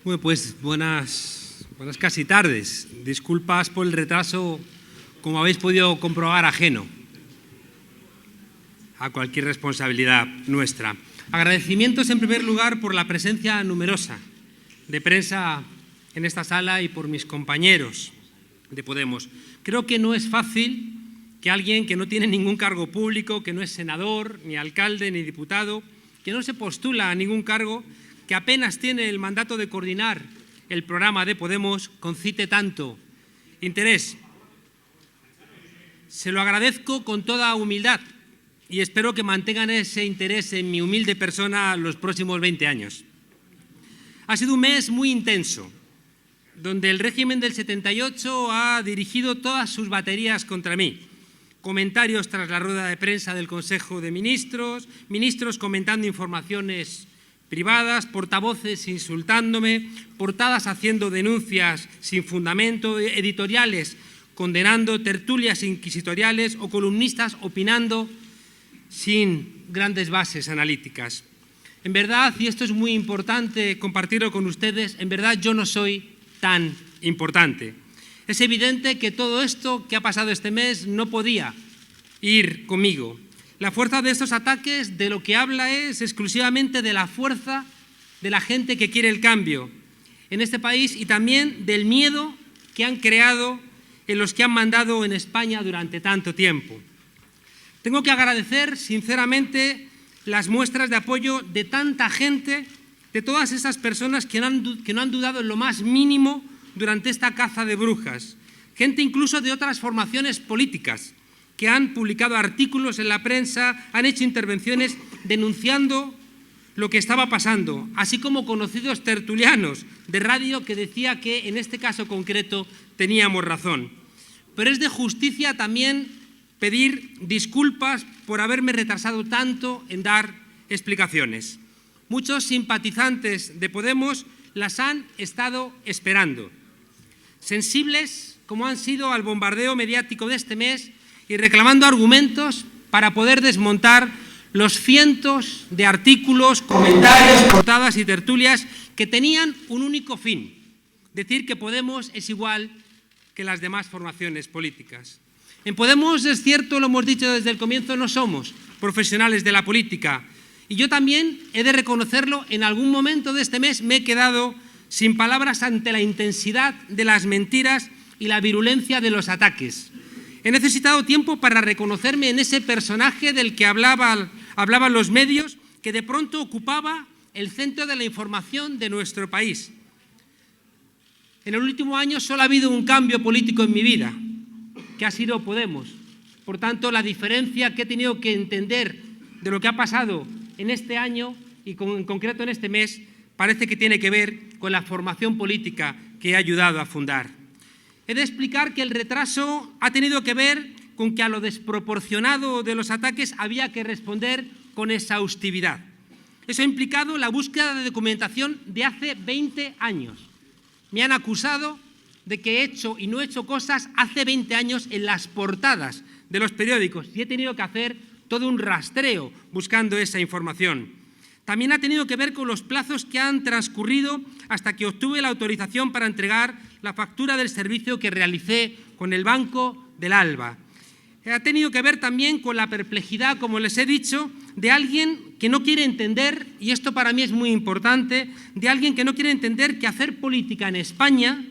Bueno, pues buenas casi tardes. Disculpas por el retraso, como habéis podido comprobar, ajeno a cualquier responsabilidad nuestra. Agradecimientos en primer lugar por la presencia numerosa de prensa en esta sala y por mis compañeros de Podemos. Creo que no es fácil que alguien que no tiene ningún cargo público, que no es senador, ni alcalde, ni diputado, que no se postula a ningún cargo, que apenas tiene el mandato de coordinar el programa de Podemos, concite tanto interés. Se lo agradezco con toda humildad y espero que mantengan ese interés en mi humilde persona los próximos 20 años. Ha sido un mes muy intenso, donde el régimen del 78 ha dirigido todas sus baterías contra mí. Comentarios tras la rueda de prensa del Consejo de Ministros, ministros comentando informaciones privadas, portavoces insultándome, portadas haciendo denuncias sin fundamento, editoriales condenando, tertulias inquisitoriales o columnistas opinando sin grandes bases analíticas. En verdad, y esto es muy importante compartirlo con ustedes, en verdad yo no soy tan importante. Es evidente que todo esto que ha pasado este mes no podía ir conmigo. La fuerza de estos ataques de lo que habla es exclusivamente de la fuerza de la gente que quiere el cambio en este país y también del miedo que han creado en los que han mandado en España durante tanto tiempo. Tengo que agradecer sinceramente las muestras de apoyo de tanta gente, de todas esas personas que no han dudado en lo más mínimo durante esta caza de brujas. Gente incluso de otras formaciones políticas que han publicado artículos en la prensa, han hecho intervenciones denunciando lo que estaba pasando, así como conocidos tertulianos de radio que decía que en este caso concreto teníamos razón. Pero es de justicia también pedir disculpas por haberme retrasado tanto en dar explicaciones. Muchos simpatizantes de Podemos las han estado esperando, sensibles como han sido al bombardeo mediático de este mes y reclamando argumentos para poder desmontar los cientos de artículos, comentarios, portadas y tertulias que tenían un único fin: decir que Podemos es igual que las demás formaciones políticas. En Podemos, es cierto, lo hemos dicho desde el comienzo, no somos profesionales de la política. Y yo también he de reconocerlo, en algún momento de este mes me he quedado sin palabras ante la intensidad de las mentiras y la virulencia de los ataques. He necesitado tiempo para reconocerme en ese personaje del que hablaban los medios, que de pronto ocupaba el centro de la información de nuestro país. En el último año solo ha habido un cambio político en mi vida, que ha sido Podemos. Por tanto, la diferencia que he tenido que entender de lo que ha pasado en este año y en concreto en este mes parece que tiene que ver con la formación política que he ayudado a fundar. He de explicar que el retraso ha tenido que ver con que a lo desproporcionado de los ataques había que responder con exhaustividad. Eso ha implicado la búsqueda de documentación de hace 20 años. Me han acusado de que he hecho y no he hecho cosas hace 20 años en las portadas de los periódicos y he tenido que hacer todo un rastreo buscando esa información. También ha tenido que ver con los plazos que han transcurrido hasta que obtuve la autorización para entregar la factura del servicio que realicé con el Banco del Alba. Ha tenido que ver también con la perplejidad, como les he dicho, de alguien que no quiere entender, y esto para mí es muy importante, de alguien que no quiere entender que hacer política en España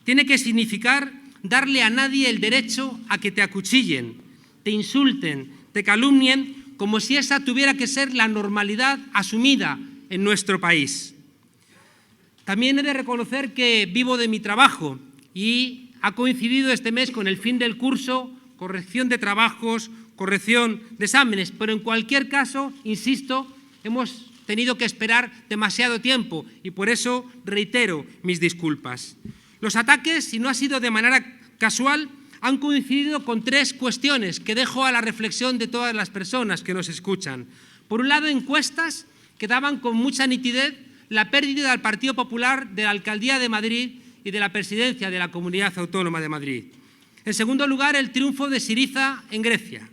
tiene que significar darle a nadie el derecho a que te acuchillen, te insulten, te calumnien, como si esa tuviera que ser la normalidad asumida en nuestro país. También he de reconocer que vivo de mi trabajo y ha coincidido este mes con el fin del curso, corrección de trabajos, corrección de exámenes, pero en cualquier caso, insisto, hemos tenido que esperar demasiado tiempo y por eso reitero mis disculpas. Los ataques, si no ha sido de manera casual, han coincidido con tres cuestiones que dejo a la reflexión de todas las personas que nos escuchan. Por un lado, encuestas que daban con mucha nitidez la pérdida del Partido Popular de la Alcaldía de Madrid y de la presidencia de la Comunidad Autónoma de Madrid. En segundo lugar, el triunfo de Syriza en Grecia.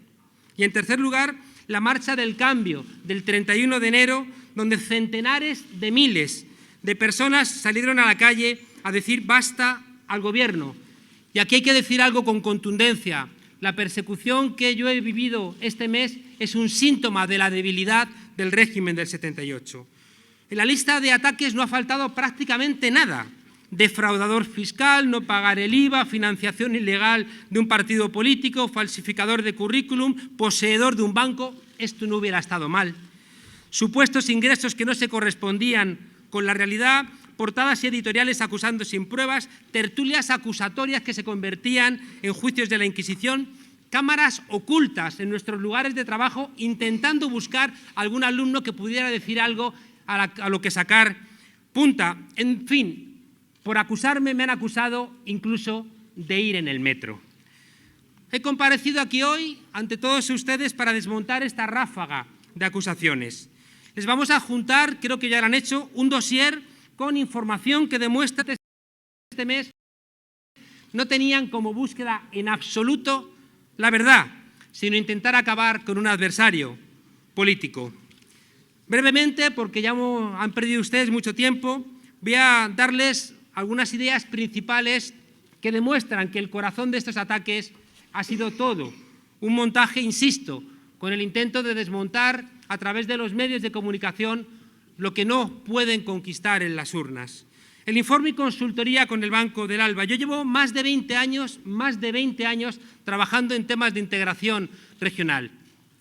Y en tercer lugar, la marcha del cambio del 31 de enero, donde centenares de miles de personas salieron a la calle a decir basta al Gobierno. Y aquí hay que decir algo con contundencia. La persecución que yo he vivido este mes es un síntoma de la debilidad del régimen del 78. En la lista de ataques no ha faltado prácticamente nada. Defraudador fiscal, no pagar el IVA, financiación ilegal de un partido político, falsificador de currículum, poseedor de un banco. Esto no hubiera estado mal. Supuestos ingresos que no se correspondían con la realidad, portadas y editoriales acusando sin pruebas, tertulias acusatorias que se convertían en juicios de la Inquisición, cámaras ocultas en nuestros lugares de trabajo intentando buscar algún alumno que pudiera decir algo a lo que sacar punta. En fin, por acusarme me han acusado incluso de ir en el metro. He comparecido aquí hoy ante todos ustedes para desmontar esta ráfaga de acusaciones. Les vamos a juntar, creo que ya lo han hecho, un dossier con información que demuestra que este mes no tenían como búsqueda en absoluto la verdad, sino intentar acabar con un adversario político. Brevemente, porque ya han perdido ustedes mucho tiempo, voy a darles algunas ideas principales que demuestran que el corazón de estos ataques ha sido todo un montaje, insisto, con el intento de desmontar a través de los medios de comunicación lo que no pueden conquistar en las urnas. El informe y consultoría con el Banco del Alba. Yo llevo más de 20 años trabajando en temas de integración regional,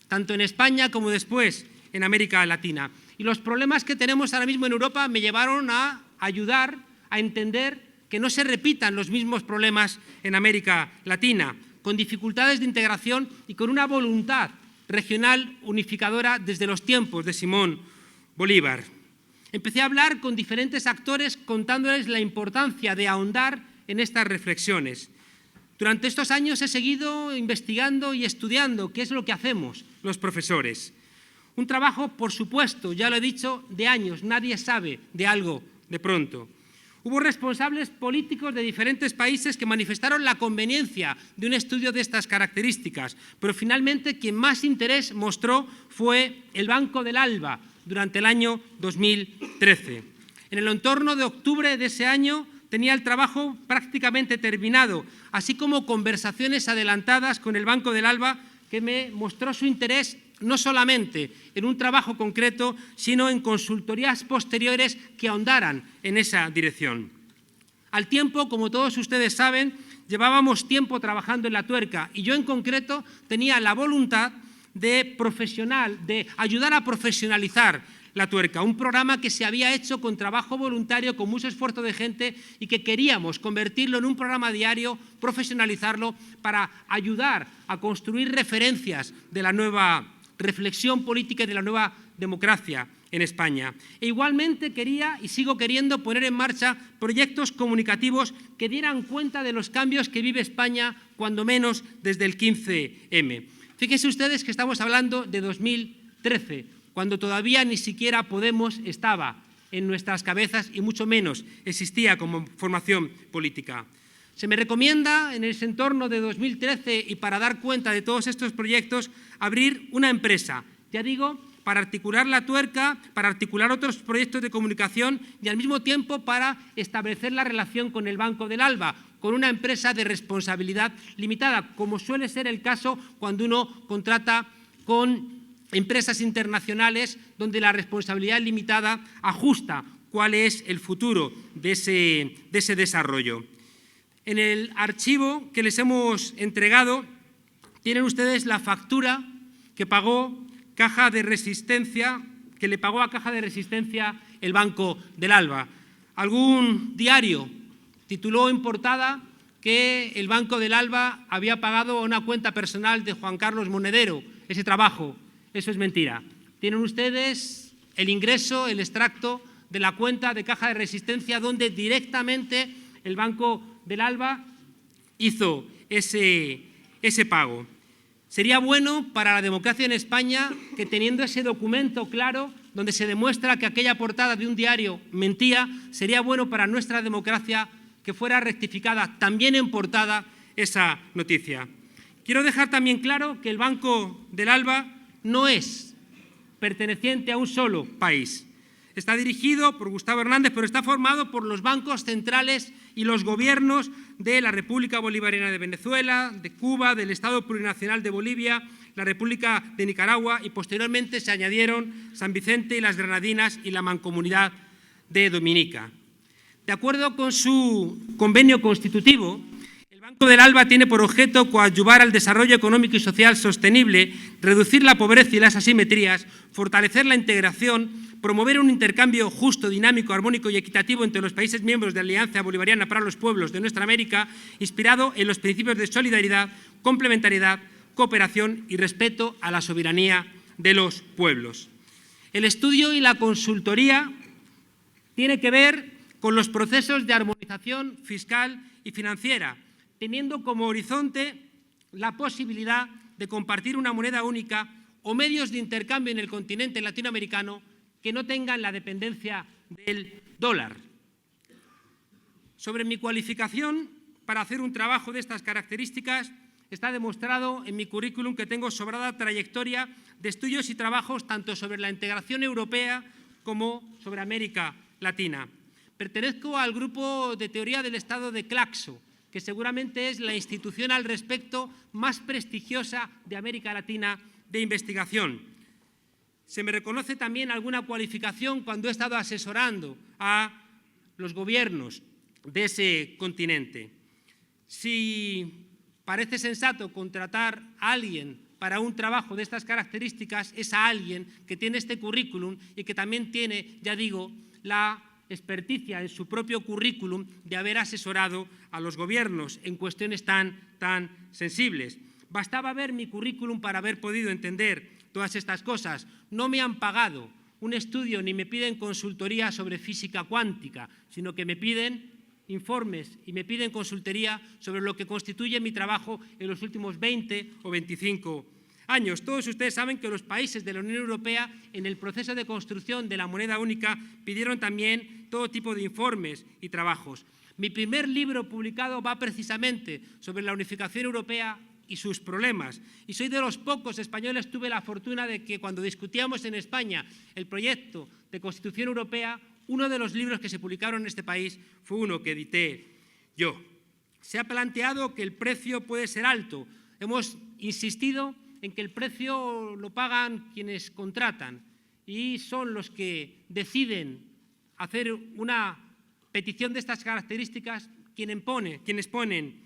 tanto en España como después en América Latina. Y los problemas que tenemos ahora mismo en Europa me llevaron a ayudar a entender que no se repitan los mismos problemas en América Latina, con dificultades de integración y con una voluntad regional unificadora desde los tiempos de Simón Bolívar. Empecé a hablar con diferentes actores contándoles la importancia de ahondar en estas reflexiones. Durante estos años he seguido investigando y estudiando qué es lo que hacemos los profesores. Un trabajo, por supuesto, ya lo he dicho, de años. Nadie sabe de algo de pronto. Hubo responsables políticos de diferentes países que manifestaron la conveniencia de un estudio de estas características, pero finalmente quien más interés mostró fue el Banco del Alba durante el año 2013. En el entorno de octubre de ese año tenía el trabajo prácticamente terminado, así como conversaciones adelantadas con el Banco del Alba que me mostró su interés no solamente en un trabajo concreto, sino en consultorías posteriores que ahondaran en esa dirección. Al tiempo, como todos ustedes saben, llevábamos tiempo trabajando en La Tuerca y yo en concreto tenía la voluntad de ayudar a profesionalizar La Tuerca, un programa que se había hecho con trabajo voluntario, con mucho esfuerzo de gente y que queríamos convertirlo en un programa diario, profesionalizarlo para ayudar a construir referencias de la nueva reflexión política y de la nueva democracia en España. E igualmente quería y sigo queriendo poner en marcha proyectos comunicativos que dieran cuenta de los cambios que vive España, cuando menos desde el 15M. Fíjense ustedes que estamos hablando de 2013, cuando todavía ni siquiera Podemos estaba en nuestras cabezas y mucho menos existía como formación política. Se me recomienda en ese entorno de 2013 y para dar cuenta de todos estos proyectos abrir una empresa, ya digo, para articular La Tuerca, para articular otros proyectos de comunicación y al mismo tiempo para establecer la relación con el Banco del Alba, con una empresa de responsabilidad limitada, como suele ser el caso cuando uno contrata con empresas internacionales donde la responsabilidad limitada ajusta cuál es el futuro de ese desarrollo. En el archivo que les hemos entregado tienen ustedes la factura que pagó Caja de Resistencia, que le pagó a Caja de Resistencia el Banco del Alba. Algún diario tituló en portada que el Banco del Alba había pagado a una cuenta personal de Juan Carlos Monedero ese trabajo. Eso es mentira. Tienen ustedes el ingreso, el extracto de la cuenta de Caja de Resistencia donde directamente el Banco del Alba hizo ese pago. Sería bueno para la democracia en España que, teniendo ese documento claro, donde se demuestra que aquella portada de un diario mentía, sería bueno para nuestra democracia que fuera rectificada también en portada esa noticia. Quiero dejar también claro que el Banco del Alba no es perteneciente a un solo país. Está dirigido por Gustavo Hernández, pero está formado por los bancos centrales y los gobiernos de la República Bolivariana de Venezuela, de Cuba, del Estado Plurinacional de Bolivia, la República de Nicaragua, y posteriormente se añadieron San Vicente y las Granadinas y la Mancomunidad de Dominica. De acuerdo con su convenio constitutivo, el Banco del ALBA tiene por objeto coadyuvar al desarrollo económico y social sostenible, reducir la pobreza y las asimetrías, fortalecer la integración, promover un intercambio justo, dinámico, armónico y equitativo entre los países miembros de la Alianza Bolivariana para los Pueblos de nuestra América, inspirado en los principios de solidaridad, complementariedad, cooperación y respeto a la soberanía de los pueblos. El estudio y la consultoría tiene que ver con los procesos de armonización fiscal y financiera, teniendo como horizonte la posibilidad de compartir una moneda única o medios de intercambio en el continente latinoamericano que no tengan la dependencia del dólar. Sobre mi cualificación para hacer un trabajo de estas características, está demostrado en mi currículum que tengo sobrada trayectoria de estudios y trabajos tanto sobre la integración europea como sobre América Latina. Pertenezco al grupo de teoría del Estado de Claxo, que seguramente es la institución al respecto más prestigiosa de América Latina de investigación. Se me reconoce también alguna cualificación cuando he estado asesorando a los gobiernos de ese continente. Si parece sensato contratar a alguien para un trabajo de estas características, es a alguien que tiene este currículum y que también tiene, ya digo, la experticia en su propio currículum de haber asesorado a los gobiernos en cuestiones tan sensibles. Bastaba ver mi currículum para haber podido entender todas estas cosas. No me han pagado un estudio ni me piden consultoría sobre física cuántica, sino que me piden informes y me piden consultoría sobre lo que constituye mi trabajo en los últimos 20 o 25 años. Todos ustedes saben que los países de la Unión Europea, en el proceso de construcción de la moneda única, pidieron también todo tipo de informes y trabajos. Mi primer libro publicado va precisamente sobre la unificación europea y sus problemas. Y soy de los pocos españoles, tuve la fortuna de que cuando discutíamos en España el proyecto de Constitución Europea, uno de los libros que se publicaron en este país fue uno que edité yo. Se ha planteado que el precio puede ser alto. Hemos insistido en que el precio lo pagan quienes contratan y son los que deciden hacer una petición de estas características quienes ponen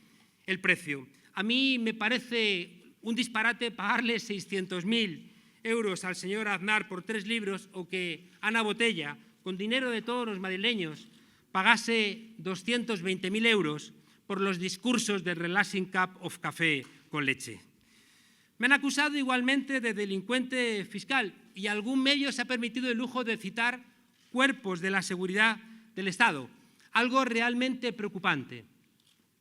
el precio. A mí me parece un disparate pagarle 600.000 euros al señor Aznar por 3 libros o que Ana Botella, con dinero de todos los madrileños, pagase 220.000 euros por los discursos del Relaxing Cup of Café con leche. Me han acusado igualmente de delincuente fiscal y algún medio se ha permitido el lujo de citar cuerpos de la seguridad del Estado, algo realmente preocupante,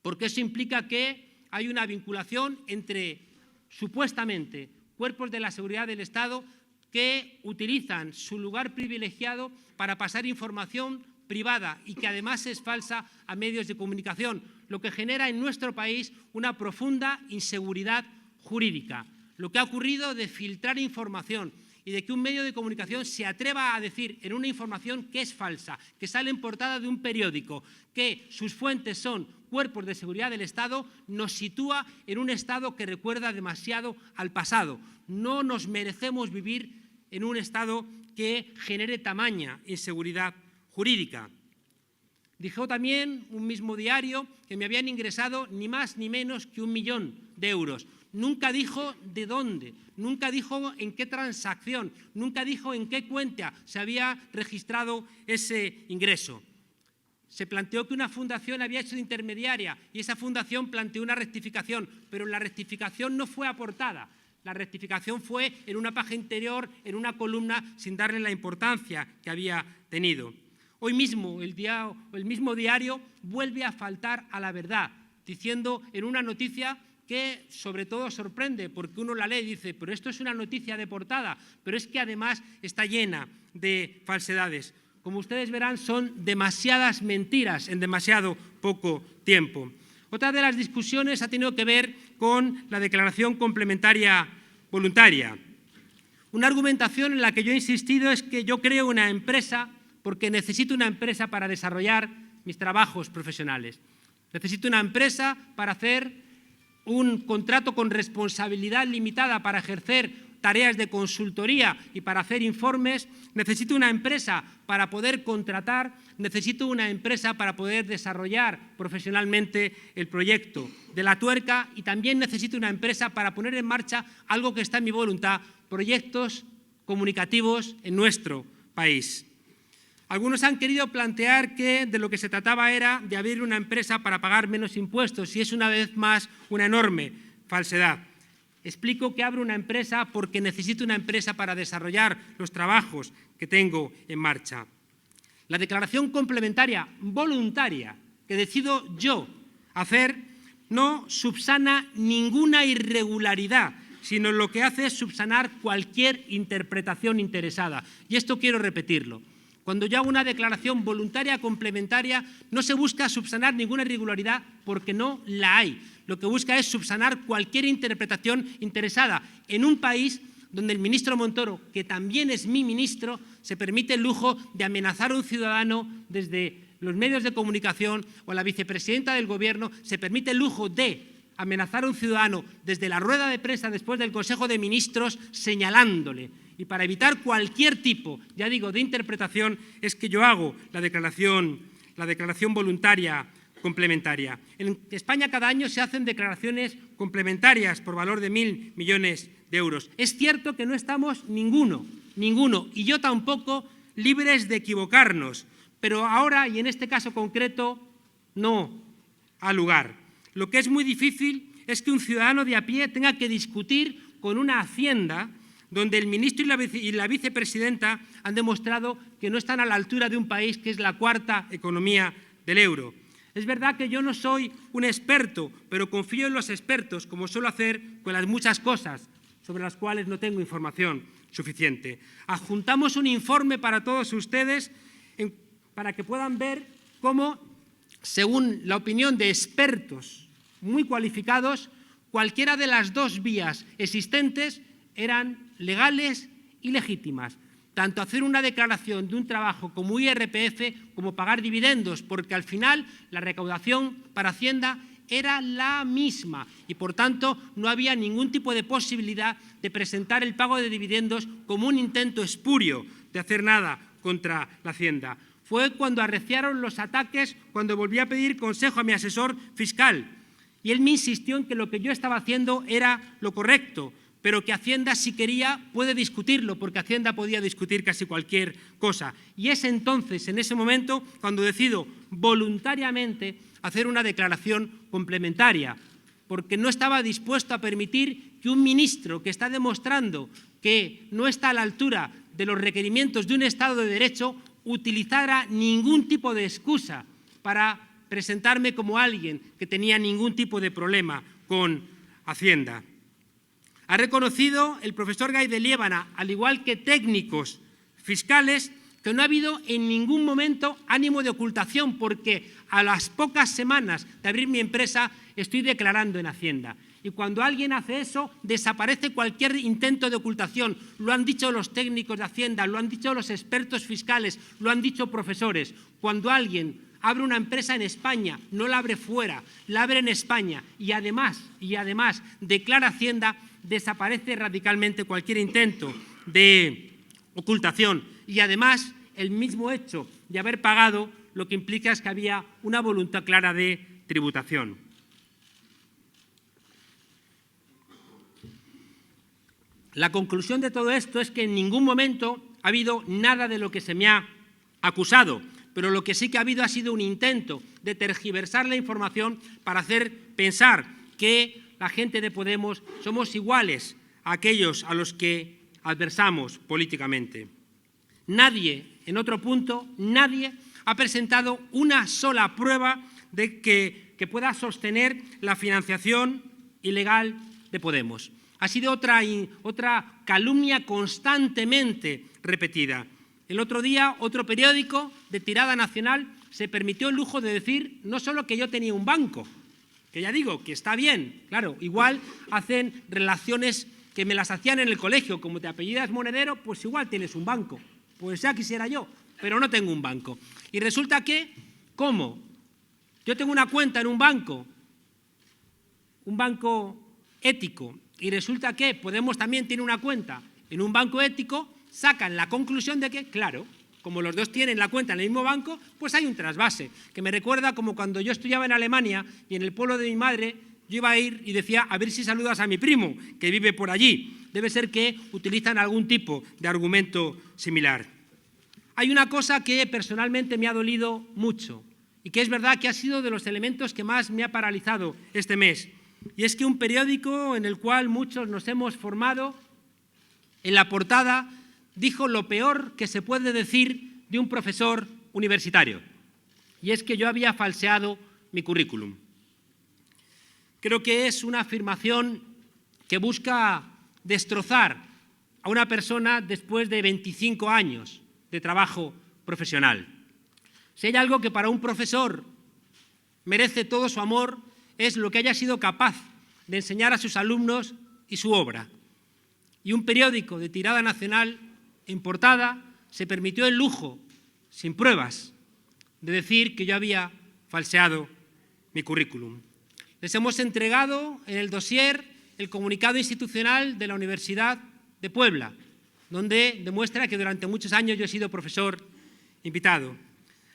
porque eso implica que hay una vinculación entre, supuestamente, cuerpos de la seguridad del Estado que utilizan su lugar privilegiado para pasar información privada y que además es falsa a medios de comunicación, lo que genera en nuestro país una profunda inseguridad jurídica. Lo que ha ocurrido de filtrar información y de que un medio de comunicación se atreva a decir en una información que es falsa, que sale en portada de un periódico, que sus fuentes son cuerpos de seguridad del Estado, nos sitúa en un Estado que recuerda demasiado al pasado. No nos merecemos vivir en un Estado que genere tamaña inseguridad jurídica. Dijo también un mismo diario que me habían ingresado ni más ni menos que 1 millón de euros. Nunca dijo de dónde, nunca dijo en qué transacción, nunca dijo en qué cuenta se había registrado ese ingreso. Se planteó que una fundación había hecho de intermediaria y esa fundación planteó una rectificación, pero la rectificación no fue aportada. La rectificación fue en una página interior, en una columna, sin darle la importancia que había tenido. Hoy mismo el mismo diario vuelve a faltar a la verdad, diciendo en una noticia que sobre todo sorprende, porque uno la lee y dice, pero esto es una noticia de portada, pero es que además está llena de falsedades. Como ustedes verán, son demasiadas mentiras en demasiado poco tiempo. Otra de las discusiones ha tenido que ver con la declaración complementaria voluntaria. Una argumentación en la que yo he insistido es que yo creo una empresa porque necesito una empresa para desarrollar mis trabajos profesionales. Necesito una empresa para hacer un contrato con responsabilidad limitada para ejercer tareas de consultoría y para hacer informes. Necesito una empresa para poder contratar. Necesito una empresa para poder desarrollar profesionalmente el proyecto de la tuerca y también necesito una empresa para poner en marcha algo que está en mi voluntad, proyectos comunicativos en nuestro país. Algunos han querido plantear que de lo que se trataba era de abrir una empresa para pagar menos impuestos y es una vez más una enorme falsedad. Explico que abro una empresa porque necesito una empresa para desarrollar los trabajos que tengo en marcha. La declaración complementaria voluntaria que decido yo hacer no subsana ninguna irregularidad, sino lo que hace es subsanar cualquier interpretación interesada. Y esto quiero repetirlo. Cuando yo hago una declaración voluntaria complementaria, no se busca subsanar ninguna irregularidad porque no la hay. Lo que busca es subsanar cualquier interpretación interesada en un país donde el ministro Montoro, que también es mi ministro, se permite el lujo de amenazar a un ciudadano desde los medios de comunicación, o la vicepresidenta del Gobierno se permite el lujo de amenazar a un ciudadano desde la rueda de prensa después del Consejo de Ministros señalándole. Y para evitar cualquier tipo, ya digo, de interpretación, es que yo hago la declaración voluntaria complementaria. En España cada año se hacen declaraciones complementarias por valor de 1.000 millones de euros. Es cierto que no estamos ninguno, y yo tampoco, libres de equivocarnos, pero ahora, y en este caso concreto, no ha lugar. Lo que es muy difícil es que un ciudadano de a pie tenga que discutir con una Hacienda donde el ministro y la vicepresidenta han demostrado que no están a la altura de un país que es la cuarta economía del euro. Es verdad que yo no soy un experto, pero confío en los expertos, como suelo hacer con las muchas cosas sobre las cuales no tengo información suficiente. Adjuntamos un informe para todos ustedes para que puedan ver cómo, según la opinión de expertos muy cualificados, cualquiera de las dos vías existentes eran legales y legítimas. Tanto hacer una declaración de un trabajo como IRPF como pagar dividendos, porque al final la recaudación para Hacienda era la misma y, por tanto, no había ningún tipo de posibilidad de presentar el pago de dividendos como un intento espurio de hacer nada contra la Hacienda. Fue cuando arreciaron los ataques, cuando volví a pedir consejo a mi asesor fiscal y él me insistió en que lo que yo estaba haciendo era lo correcto, pero que Hacienda, si quería, puede discutirlo, porque Hacienda podía discutir casi cualquier cosa. Y es entonces, en ese momento, cuando decido voluntariamente hacer una declaración complementaria, porque no estaba dispuesto a permitir que un ministro que está demostrando que no está a la altura de los requerimientos de un Estado de Derecho utilizara ningún tipo de excusa para presentarme como alguien que tenía ningún tipo de problema con Hacienda. Ha reconocido el profesor Gay de Liébana, al igual que técnicos fiscales, que no ha habido en ningún momento ánimo de ocultación, porque a las pocas semanas de abrir mi empresa estoy declarando en Hacienda. Y cuando alguien hace eso, desaparece cualquier intento de ocultación. Lo han dicho los técnicos de Hacienda, lo han dicho los expertos fiscales, lo han dicho profesores. Cuando alguien abre una empresa en España, no la abre fuera, la abre en España y además declara Hacienda, desaparece radicalmente cualquier intento de ocultación y además el mismo hecho de haber pagado lo que implica es que había una voluntad clara de tributación. La conclusión de todo esto es que en ningún momento ha habido nada de lo que se me ha acusado, pero lo que sí que ha habido ha sido un intento de tergiversar la información para hacer pensar que la gente de Podemos somos iguales a aquellos a los que adversamos políticamente. Nadie, en otro punto, nadie ha presentado una sola prueba de que pueda sostener la financiación ilegal de Podemos. Ha sido otra calumnia constantemente repetida. El otro día, otro periódico de tirada nacional se permitió el lujo de decir no solo que yo tenía un banco, que ya digo, que está bien, claro, igual hacen relaciones que me las hacían en el colegio. Como te apellidas Monedero, pues igual tienes un banco. Pues ya quisiera yo, pero no tengo un banco. Y resulta que, ¿cómo? Yo tengo una cuenta en un banco ético, y resulta que Podemos también tiene una cuenta en un banco ético, sacan la conclusión de que, claro, como los dos tienen la cuenta en el mismo banco, pues hay un trasvase, que me recuerda como cuando yo estudiaba en Alemania y en el pueblo de mi madre yo iba a ir y decía, a ver si saludas a mi primo, que vive por allí. Debe ser que utilizan algún tipo de argumento similar. Hay una cosa que personalmente me ha dolido mucho y que es verdad que ha sido de los elementos que más me ha paralizado este mes. Y es que un periódico en el cual muchos nos hemos formado, en la portada, dijo lo peor que se puede decir de un profesor universitario. Y es que yo había falseado mi currículum. Creo que es una afirmación que busca destrozar a una persona después de 25 años de trabajo profesional. Si hay algo que para un profesor merece todo su amor, es lo que haya sido capaz de enseñar a sus alumnos y su obra. Y un periódico de tirada nacional, en portada, se permitió el lujo, sin pruebas, de decir que yo había falseado mi currículum. Les hemos entregado en el dossier el comunicado institucional de la Universidad de Puebla, donde demuestra que durante muchos años yo he sido profesor invitado.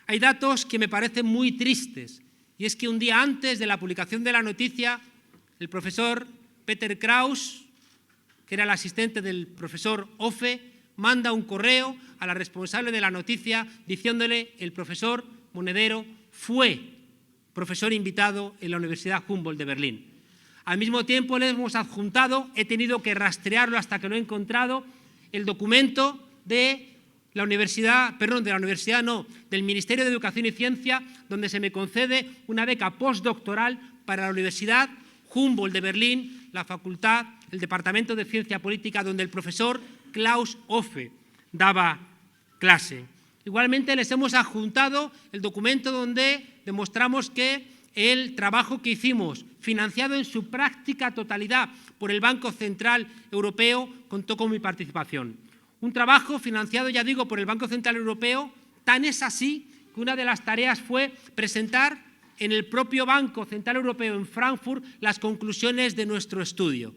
Hay datos que me parecen muy tristes, y es que un día antes de la publicación de la noticia, el profesor Peter Kraus, que era el asistente del profesor Ofe, manda un correo a la responsable de la noticia diciéndole el profesor Monedero fue profesor invitado en la Universidad Humboldt de Berlín. Al mismo tiempo le hemos adjuntado, he tenido que rastrearlo hasta que lo he encontrado, el documento de la universidad, perdón, de la universidad no, del Ministerio de Educación y Ciencia, donde se me concede una beca postdoctoral para la Universidad Humboldt de Berlín, la facultad, el Departamento de Ciencia Política, donde el profesor Klaus Ofe daba clase. Igualmente les hemos adjuntado el documento donde demostramos que el trabajo que hicimos, financiado en su práctica totalidad por el Banco Central Europeo, contó con mi participación. Un trabajo financiado, ya digo, por el Banco Central Europeo, tan es así que una de las tareas fue presentar en el propio Banco Central Europeo en Frankfurt las conclusiones de nuestro estudio.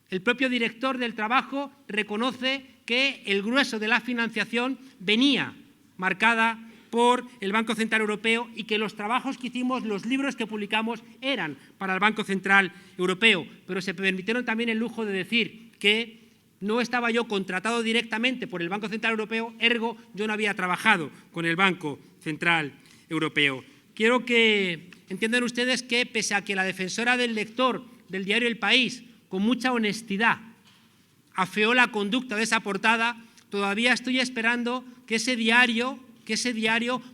El propio director del trabajo reconoce que el grueso de la financiación venía marcada por el Banco Central Europeo y que los trabajos que hicimos, los libros que publicamos, eran para el Banco Central Europeo, pero se permitieron también el lujo de decir que no estaba yo contratado directamente por el Banco Central Europeo, ergo yo no había trabajado con el Banco Central Europeo. Quiero que entiendan ustedes que, pese a que la defensora del lector del diario El País, con mucha honestidad, afeó la conducta de esa portada, todavía estoy esperando que ese diario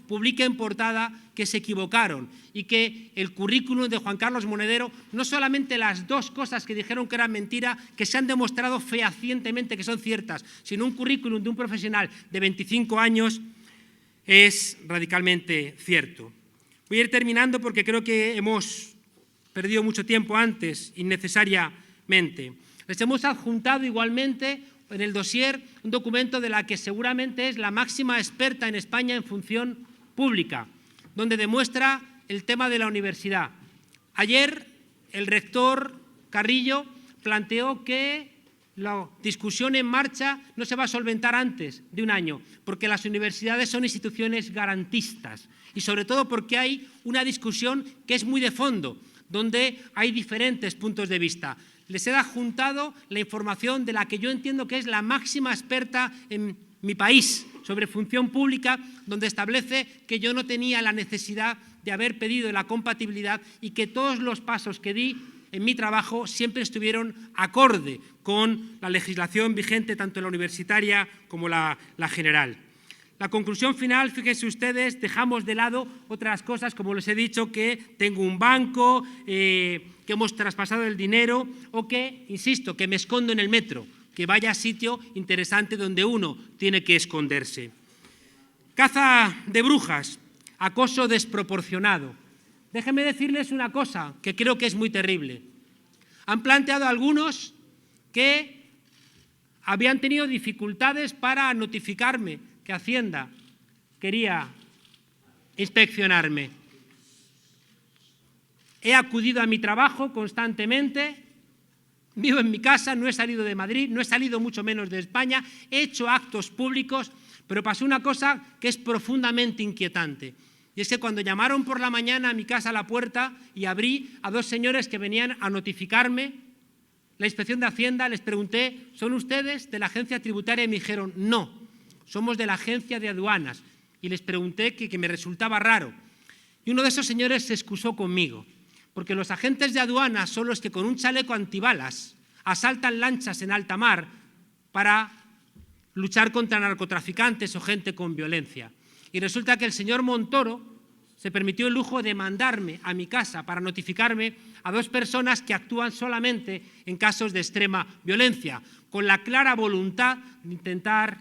publique en portada que se equivocaron y que el currículum de Juan Carlos Monedero, no solamente las dos cosas que dijeron que eran mentira, que se han demostrado fehacientemente que son ciertas, sino un currículum de un profesional de 25 años es radicalmente cierto. Voy a ir terminando porque creo que hemos perdido mucho tiempo antes, innecesariamente. Les hemos adjuntado igualmente en el dossier un documento de la que seguramente es la máxima experta en España en función pública, donde demuestra el tema de la universidad. Ayer el rector Carrillo planteó que la discusión en marcha no se va a solventar antes de un año, porque las universidades son instituciones garantistas y sobre todo porque hay una discusión que es muy de fondo, donde hay diferentes puntos de vista. Les he adjuntado la información de la que yo entiendo que es la máxima experta en mi país sobre función pública, donde establece que yo no tenía la necesidad de haber pedido la compatibilidad y que todos los pasos que di en mi trabajo siempre estuvieron acorde con la legislación vigente, tanto la universitaria como la general. La conclusión final, fíjense ustedes, dejamos de lado otras cosas, como les he dicho, que tengo un banco, que hemos traspasado el dinero o que, insisto, que me escondo en el metro, que vaya a sitio interesante donde uno tiene que esconderse. Caza de brujas, acoso desproporcionado. Déjenme decirles una cosa que creo que es muy terrible. Han planteado algunos que habían tenido dificultades para notificarme que Hacienda quería inspeccionarme. He acudido a mi trabajo constantemente, vivo en mi casa, no he salido de Madrid, no he salido mucho menos de España, he hecho actos públicos, pero pasó una cosa que es profundamente inquietante. Y es que cuando llamaron por la mañana a mi casa a la puerta y abrí a dos señores que venían a notificarme la inspección de Hacienda, les pregunté, ¿son ustedes de la agencia tributaria? Y me dijeron, no, somos de la agencia de aduanas. Y les pregunté que me resultaba raro. Y uno de esos señores se excusó conmigo, porque los agentes de aduanas son los que con un chaleco antibalas asaltan lanchas en alta mar para luchar contra narcotraficantes o gente con violencia. Y resulta que el señor Montoro se permitió el lujo de mandarme a mi casa para notificarme a dos personas que actúan solamente en casos de extrema violencia, con la clara voluntad de intentar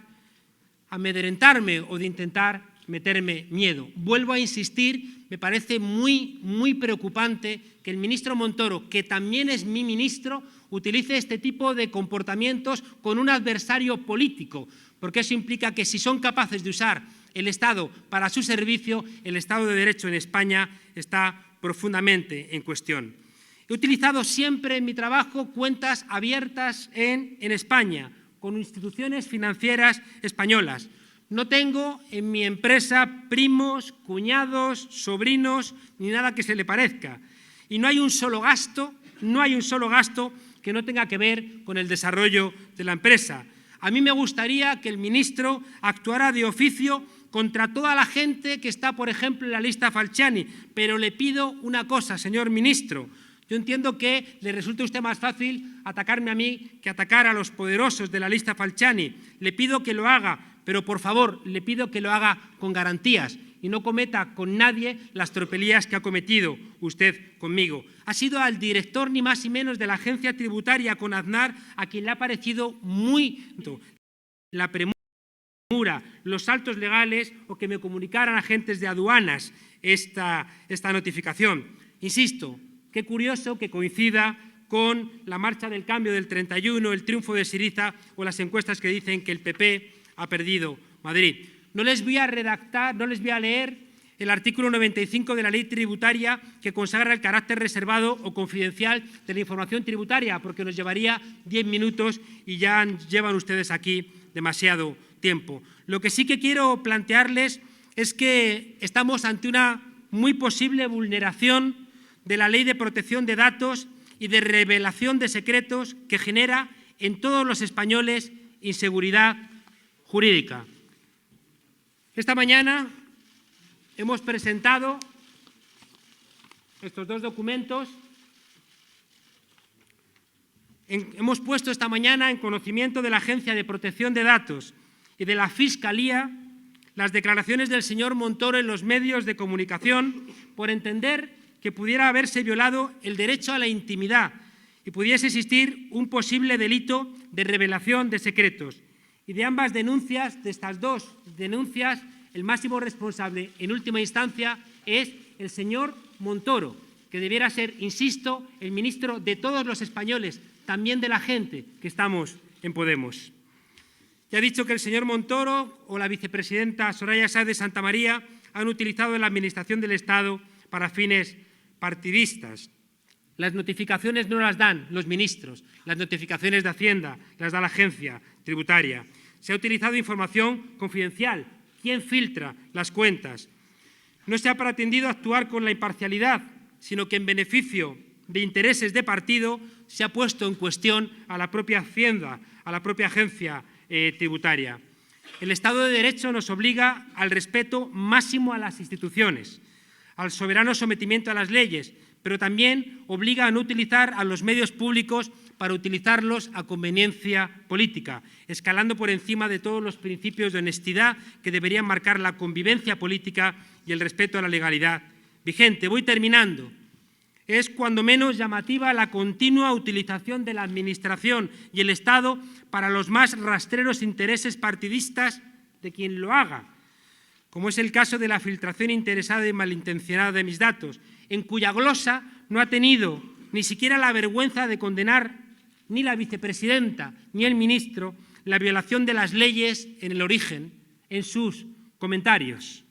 amedrentarme o de intentar meterme miedo. Vuelvo a insistir, me parece muy preocupante que el ministro Montoro, que también es mi ministro, utilice este tipo de comportamientos con un adversario político, porque eso implica que si son capaces de usar el Estado para su servicio, el Estado de Derecho en España está profundamente en cuestión. He utilizado siempre en mi trabajo cuentas abiertas en España, con instituciones financieras españolas. No tengo en mi empresa primos, cuñados, sobrinos, ni nada que se le parezca. Y no hay un solo gasto que no tenga que ver con el desarrollo de la empresa. A mí me gustaría que el ministro actuara de oficio contra toda la gente que está, por ejemplo, en la lista Falciani, pero le pido una cosa, señor ministro. Yo entiendo que le resulte a usted más fácil atacarme a mí que atacar a los poderosos de la lista Falciani. Le pido que lo haga, pero por favor, le pido que lo haga con garantías y no cometa con nadie las tropelías que ha cometido usted conmigo. Ha sido al director ni más ni menos de la agencia tributaria con Aznar a quien le ha parecido muy la premura, los saltos legales o que me comunicaran agentes de aduanas esta notificación. Insisto, qué curioso que coincida con la marcha del cambio del 31, el triunfo de Syriza o las encuestas que dicen que el PP ha perdido Madrid. No les voy a leer el artículo 95 de la ley tributaria que consagra el carácter reservado o confidencial de la información tributaria, porque nos llevaría 10 minutos y ya llevan ustedes aquí demasiado tiempo. Lo que sí que quiero plantearles es que estamos ante una muy posible vulneración de la Ley de Protección de Datos y de revelación de secretos que genera en todos los españoles inseguridad jurídica. Esta mañana hemos presentado estos dos documentos. Hemos puesto esta mañana en conocimiento de la Agencia de Protección de Datos y de la Fiscalía las declaraciones del señor Montoro en los medios de comunicación por entender que pudiera haberse violado el derecho a la intimidad y pudiese existir un posible delito de revelación de secretos. Y de ambas denuncias, de estas dos denuncias, el máximo responsable en última instancia es el señor Montoro, que debiera ser, insisto, el ministro de todos los españoles, también de la gente que estamos en Podemos. Ya he dicho que el señor Montoro o la vicepresidenta Soraya Sáez de Santamaría han utilizado la administración del Estado para fines partidistas. Las notificaciones no las dan los ministros, las notificaciones de Hacienda las da la agencia tributaria. Se ha utilizado información confidencial. ¿Quién filtra las cuentas? No se ha pretendido actuar con la imparcialidad, sino que en beneficio de intereses de partido se ha puesto en cuestión a la propia Hacienda, a la propia agencia tributaria. El Estado de Derecho nos obliga al respeto máximo a las instituciones, al soberano sometimiento a las leyes, pero también obliga a no utilizar a los medios públicos para utilizarlos a conveniencia política, escalando por encima de todos los principios de honestidad que deberían marcar la convivencia política y el respeto a la legalidad vigente. Voy terminando. Es cuando menos llamativa la continua utilización de la Administración y el Estado para los más rastreros intereses partidistas de quien lo haga, como es el caso de la filtración interesada y malintencionada de mis datos, en cuya glosa no ha tenido ni siquiera la vergüenza de condenar ni la vicepresidenta ni el ministro la violación de las leyes en el origen, en sus comentarios.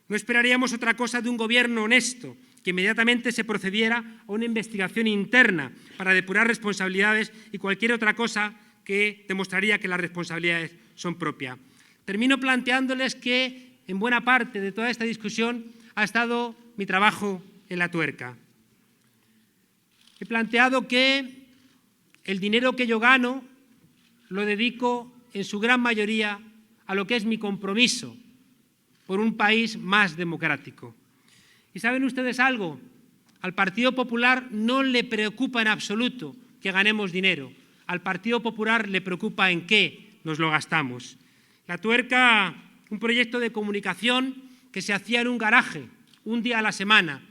No esperaríamos otra cosa de un gobierno honesto, que inmediatamente se procediera a una investigación interna para depurar responsabilidades y cualquier otra cosa que demostraría que las responsabilidades son propias. Termino planteándoles que en buena parte de toda esta discusión ha estado mi trabajo en la tuerca. He planteado que el dinero que yo gano lo dedico en su gran mayoría a lo que es mi compromiso por un país más democrático. ¿Y saben ustedes algo? Al Partido Popular no le preocupa en absoluto que ganemos dinero. Al Partido Popular le preocupa en qué nos lo gastamos. La tuerca, un proyecto de comunicación que se hacía en un garaje, un día a la semana,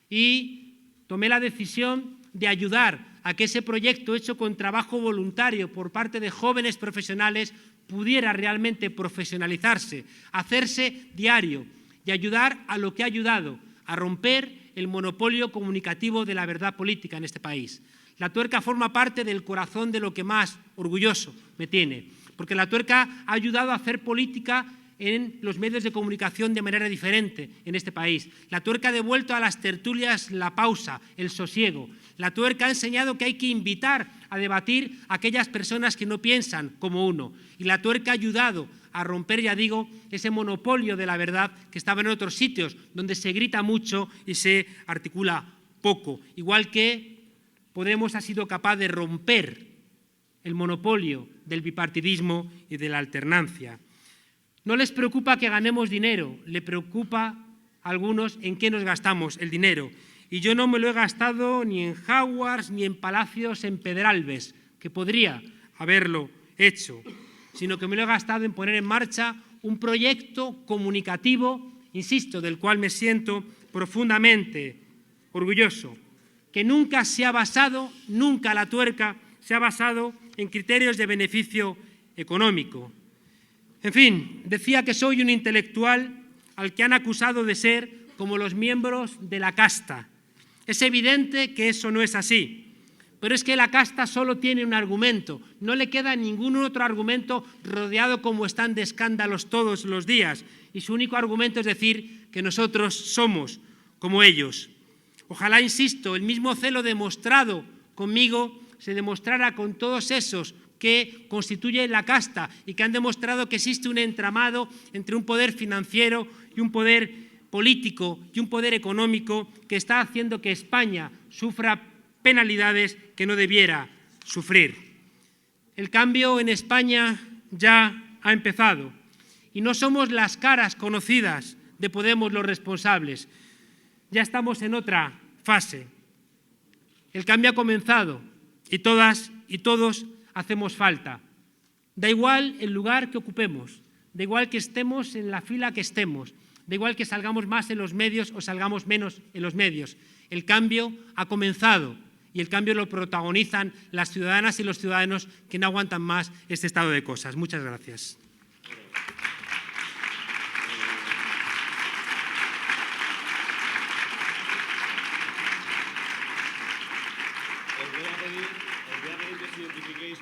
y tomé la decisión de ayudar a que ese proyecto hecho con trabajo voluntario por parte de jóvenes profesionales pudiera realmente profesionalizarse, hacerse diario y ayudar a lo que ha ayudado, a romper el monopolio comunicativo de la verdad política en este país. La tuerca forma parte del corazón de lo que más orgulloso me tiene, porque la tuerca ha ayudado a hacer política en los medios de comunicación de manera diferente en este país. La tuerca ha devuelto a las tertulias la pausa, el sosiego. La tuerca ha enseñado que hay que invitar a debatir a aquellas personas que no piensan como uno. Y la tuerca ha ayudado a romper, ya digo, ese monopolio de la verdad que estaba en otros sitios, donde se grita mucho y se articula poco. Igual que Podemos ha sido capaz de romper el monopolio del bipartidismo y de la alternancia. No les preocupa que ganemos dinero, le preocupa a algunos en qué nos gastamos el dinero. Y yo no me lo he gastado ni en jaguars ni en palacios en Pedralbes, que podría haberlo hecho, sino que me lo he gastado en poner en marcha un proyecto comunicativo, insisto, del cual me siento profundamente orgulloso, que nunca se ha basado, nunca la tuerca se ha basado en criterios de beneficio económico. En fin, decía que soy un intelectual al que han acusado de ser como los miembros de la casta. Es evidente que eso no es así, pero es que la casta solo tiene un argumento, no le queda ningún otro argumento, rodeado como están de escándalos todos los días, y su único argumento es decir que nosotros somos como ellos. Ojalá, insisto, el mismo celo demostrado conmigo se demostrara con todos esos que constituyen la casta y que han demostrado que existe un entramado entre un poder financiero y un poder político y un poder económico que está haciendo que España sufra penalidades que no debiera sufrir. El cambio en España ya ha empezado y no somos las caras conocidas de Podemos los responsables. Ya estamos en otra fase. El cambio ha comenzado y todas y todos hacemos falta. Da igual el lugar que ocupemos, da igual que estemos en la fila que estemos, da igual que salgamos más en los medios o salgamos menos en los medios. El cambio ha comenzado y el cambio lo protagonizan las ciudadanas y los ciudadanos que no aguantan más este estado de cosas. Muchas gracias.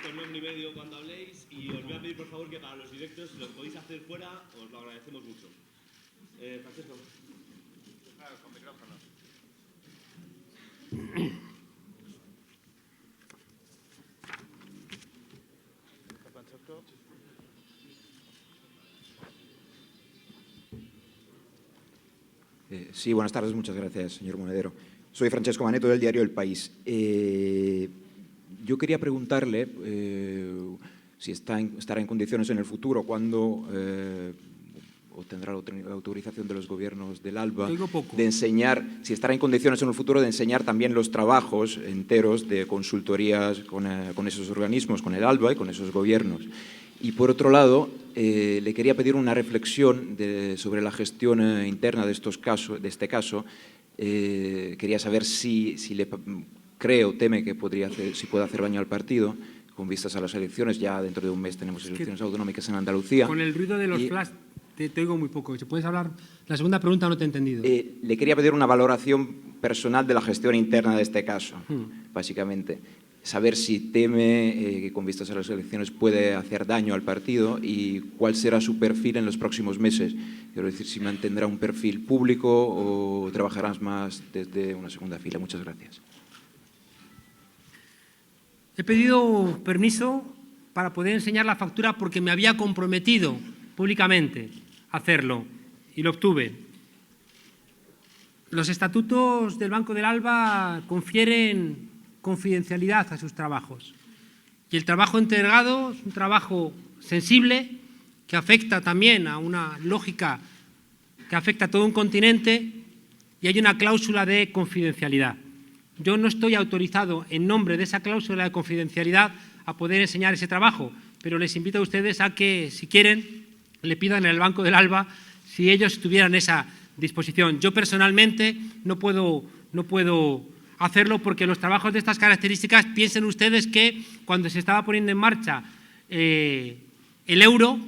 Con nombre y medio cuando habléis y os voy a pedir por favor que para los directos, si los podéis hacer fuera, os lo agradecemos mucho. Francesco. Claro, con micrófono. Sí, buenas tardes, muchas gracias, señor Monedero. Soy Francesco Maneto, del diario El País. Yo quería preguntarle si estará en condiciones en el futuro, cuando obtendrá la autorización de los gobiernos del ALBA, de enseñar, si estará en condiciones en el futuro de enseñar también los trabajos enteros de consultorías con esos organismos, con el ALBA y con esos gobiernos. Y por otro lado, le quería pedir una reflexión sobre la gestión interna de este caso. Quería saber si le cree o teme que si puede hacer daño al partido, con vistas a las elecciones. Ya dentro de un mes tenemos elecciones autonómicas en Andalucía. Con el ruido de los flash te oigo muy poco. ¿Se puedes hablar? La segunda pregunta no te he entendido. Le quería pedir una valoración personal de la gestión interna de este caso, básicamente. saber si teme que con vistas a las elecciones puede hacer daño al partido y cuál será su perfil en los próximos meses. Quiero decir, si mantendrá un perfil público o trabajarás más desde una segunda fila. Muchas gracias. He pedido permiso para poder enseñar la factura porque me había comprometido públicamente a hacerlo y lo obtuve. Los estatutos del Banco del Alba confieren confidencialidad a sus trabajos. Y el trabajo entregado es un trabajo sensible que afecta también a una lógica que afecta a todo un continente y hay una cláusula de confidencialidad. Yo no estoy autorizado en nombre de esa cláusula de confidencialidad a poder enseñar ese trabajo, pero les invito a ustedes a que, si quieren, le pidan en el Banco del Alba si ellos tuvieran esa disposición. Yo personalmente no puedo hacerlo porque los trabajos de estas características, piensen ustedes que cuando se estaba poniendo en marcha el euro,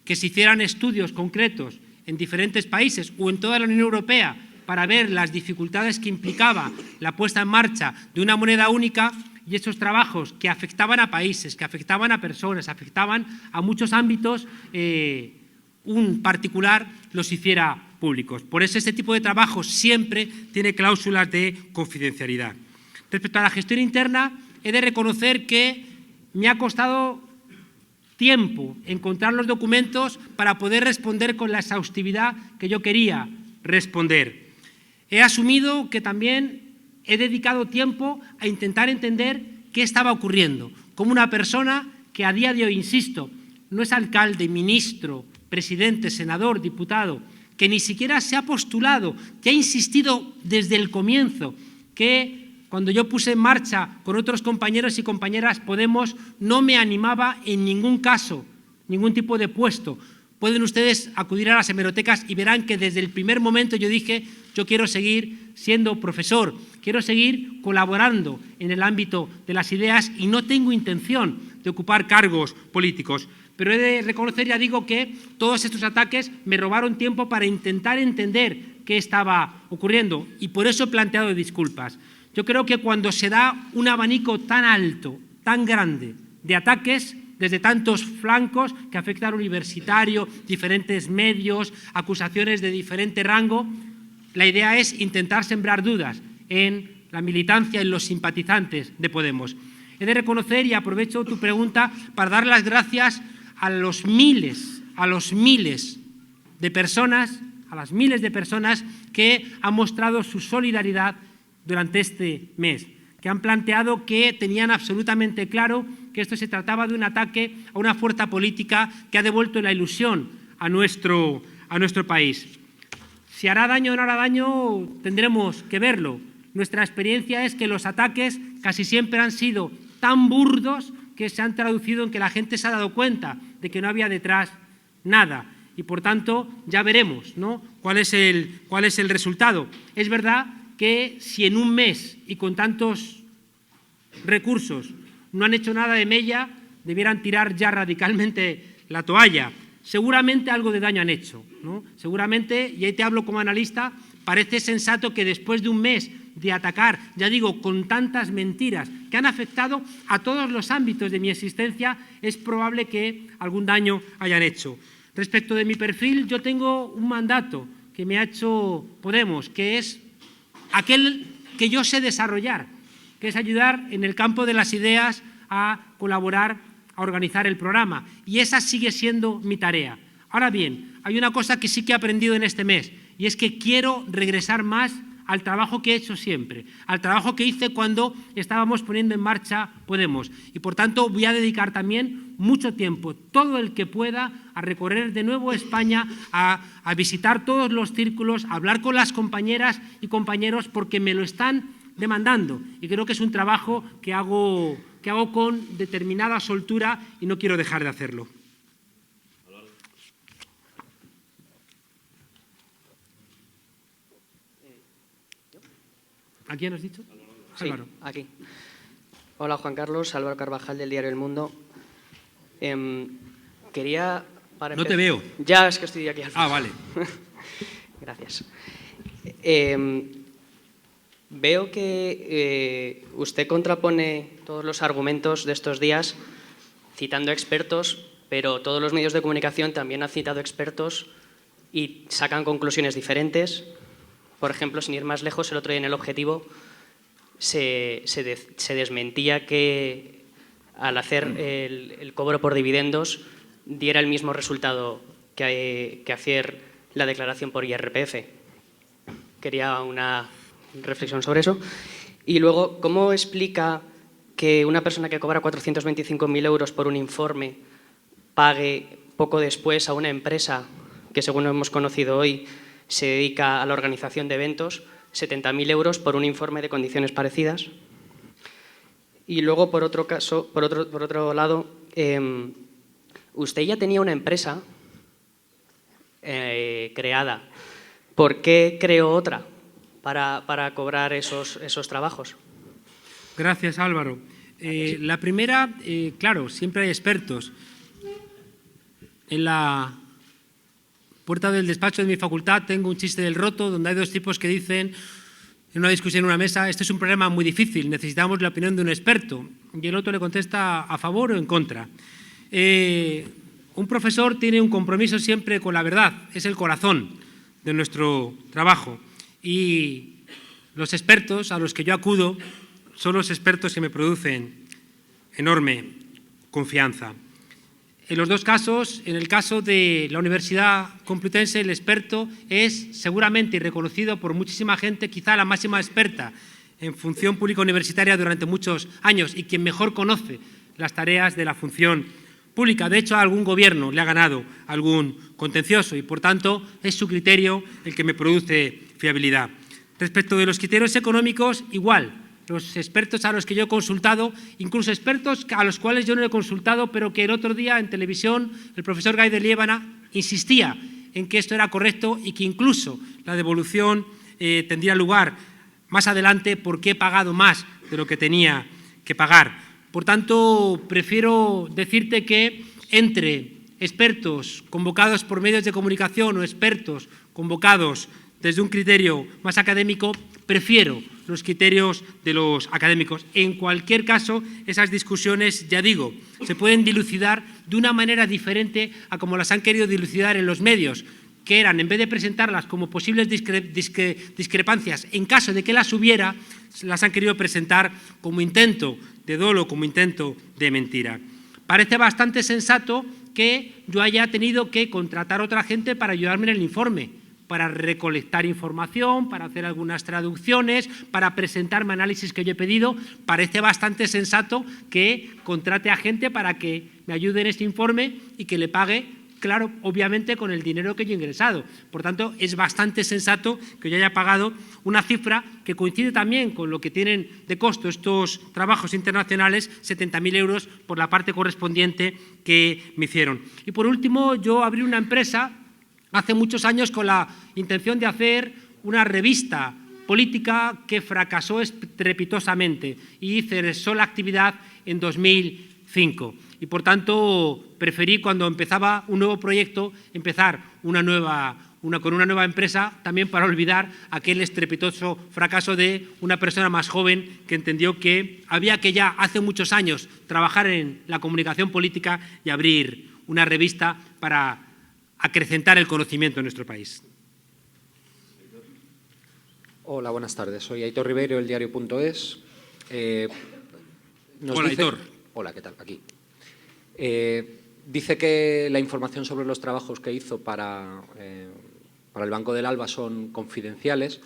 que se hicieran estudios concretos en diferentes países o en toda la Unión Europea para ver las dificultades que implicaba la puesta en marcha de una moneda única, y esos trabajos que afectaban a países, que afectaban a personas, afectaban a muchos ámbitos, un particular los hiciera públicos. Por eso este tipo de trabajo siempre tiene cláusulas de confidencialidad. Respecto a la gestión interna, he de reconocer que me ha costado tiempo encontrar los documentos para poder responder con la exhaustividad que yo quería responder. He asumido que también he dedicado tiempo a intentar entender qué estaba ocurriendo, como una persona que a día de hoy, insisto, no es alcalde, ministro, presidente, senador, diputado, que ni siquiera se ha postulado, que ha insistido desde el comienzo que cuando yo puse en marcha con otros compañeros y compañeras Podemos no me animaba en ningún caso, ningún tipo de puesto. Pueden ustedes acudir a las hemerotecas y verán que desde el primer momento yo dije, yo quiero seguir siendo profesor, quiero seguir colaborando en el ámbito de las ideas y no tengo intención de ocupar cargos políticos. Pero he de reconocer, ya digo, que todos estos ataques me robaron tiempo para intentar entender qué estaba ocurriendo y por eso he planteado disculpas. Yo creo que cuando se da un abanico tan alto, tan grande de ataques desde tantos flancos que afectan al universitario, diferentes medios, acusaciones de diferente rango, la idea es intentar sembrar dudas en la militancia, en los simpatizantes de Podemos. He de reconocer, y aprovecho tu pregunta, para dar las gracias a los miles de personas, a las miles de personas que han mostrado su solidaridad durante este mes, que han planteado que tenían absolutamente claro que esto se trataba de un ataque a una fuerza política que ha devuelto la ilusión a nuestro país. Si hará daño o no hará daño, tendremos que verlo. Nuestra experiencia es que los ataques casi siempre han sido tan burdos que se han traducido en que la gente se ha dado cuenta de que no había detrás nada. Y, por tanto, ya veremos, ¿no?, cuál es el resultado. Es verdad que si en un mes y con tantos recursos no han hecho nada de mella, debieran tirar ya radicalmente la toalla. Seguramente algo de daño han hecho, ¿no? Seguramente, y ahí te hablo como analista, parece sensato que después de un mes de atacar, ya digo, con tantas mentiras que han afectado a todos los ámbitos de mi existencia, es probable que algún daño hayan hecho. Respecto de mi perfil, yo tengo un mandato que me ha hecho Podemos, que es aquel que yo sé desarrollar, que es ayudar en el campo de las ideas a colaborar, a organizar el programa. Y esa sigue siendo mi tarea. Ahora bien, hay una cosa que sí que he aprendido en este mes, y es que quiero regresar más al trabajo que he hecho siempre, al trabajo que hice cuando estábamos poniendo en marcha Podemos. Y, por tanto, voy a dedicar también mucho tiempo, todo el que pueda, a recorrer de nuevo España, a visitar todos los círculos, a hablar con las compañeras y compañeros, porque me lo están demandando. Y creo que es un trabajo que hago con determinada soltura y no quiero dejar de hacerlo. ¿A quién has dicho? Sí, Álvaro. aquí. Hola, Juan Carlos, Álvaro Carvajal, del diario El Mundo. Quería... No te veo. Ya, es que estoy aquí al final. Ah, vale. Gracias. Veo que usted contrapone todos los argumentos de estos días citando expertos, pero todos los medios de comunicación también han citado expertos y sacan conclusiones diferentes. Por ejemplo, sin ir más lejos, el otro día en El Objetivo se desmentía que al hacer el cobro por dividendos diera el mismo resultado que hacer la declaración por IRPF. Quería una reflexión sobre eso. Y luego, ¿cómo explica que una persona que cobra 425.000 euros por un informe pague poco después a una empresa que, según hemos conocido hoy, se dedica a la organización de eventos, 70.000 euros por un informe de condiciones parecidas? Y luego, por otro lado, usted ya tenía una empresa creada. ¿Por qué creó otra para cobrar esos trabajos? Gracias, Álvaro. La primera, claro, siempre hay expertos. En la puerta del despacho de mi facultad tengo un chiste del roto donde hay dos tipos que dicen en una discusión en una mesa: este es un problema muy difícil, necesitamos la opinión de un experto. Y el otro le contesta a favor o en contra. Un profesor tiene un compromiso siempre con la verdad, es el corazón de nuestro trabajo. Y los expertos a los que yo acudo son los expertos que me producen enorme confianza. En los dos casos, en el caso de la Universidad Complutense, el experto es seguramente y reconocido por muchísima gente, quizá la máxima experta en función pública universitaria durante muchos años y quien mejor conoce las tareas de la función pública. De hecho, a algún gobierno le ha ganado algún contencioso y, por tanto, es su criterio el que me produce fiabilidad. Respecto de los criterios económicos, igual. Los expertos a los que yo he consultado, incluso expertos a los cuales yo no he consultado, pero que el otro día en televisión el profesor Gay de Liébana insistía en que esto era correcto y que incluso la devolución tendría lugar más adelante porque he pagado más de lo que tenía que pagar. Por tanto, prefiero decirte que entre expertos convocados por medios de comunicación o expertos convocados desde un criterio más académico, prefiero los criterios de los académicos. En cualquier caso, esas discusiones, ya digo, se pueden dilucidar de una manera diferente a como las han querido dilucidar en los medios, que eran, en vez de presentarlas como posibles discrepancias, en caso de que las hubiera, las han querido presentar como intento de dolo, como intento de mentira. Parece bastante sensato que yo haya tenido que contratar a otra gente para ayudarme en el informe, para recolectar información, para hacer algunas traducciones, para presentarme análisis que yo he pedido. Parece bastante sensato que contrate a gente para que me ayude en este informe y que le pague, claro, obviamente con el dinero que yo he ingresado. Por tanto, es bastante sensato que yo haya pagado una cifra que coincide también con lo que tienen de costo estos trabajos internacionales, 70.000 euros por la parte correspondiente que me hicieron. Y por último, yo abrí una empresa hace muchos años con la intención de hacer una revista política que fracasó estrepitosamente y cesó la actividad en 2005. Y por tanto preferí, cuando empezaba un nuevo proyecto, empezar con una nueva empresa, también para olvidar aquel estrepitoso fracaso de una persona más joven que entendió que había que ya hace muchos años trabajar en la comunicación política y abrir una revista para acrecentar el conocimiento en nuestro país. Hola, buenas tardes. Soy Aitor Ribeiro, el diario.es. Hola, Aitor. Hola, ¿qué tal? Aquí. Dice que la información sobre los trabajos que hizo para el Banco del Alba son confidenciales,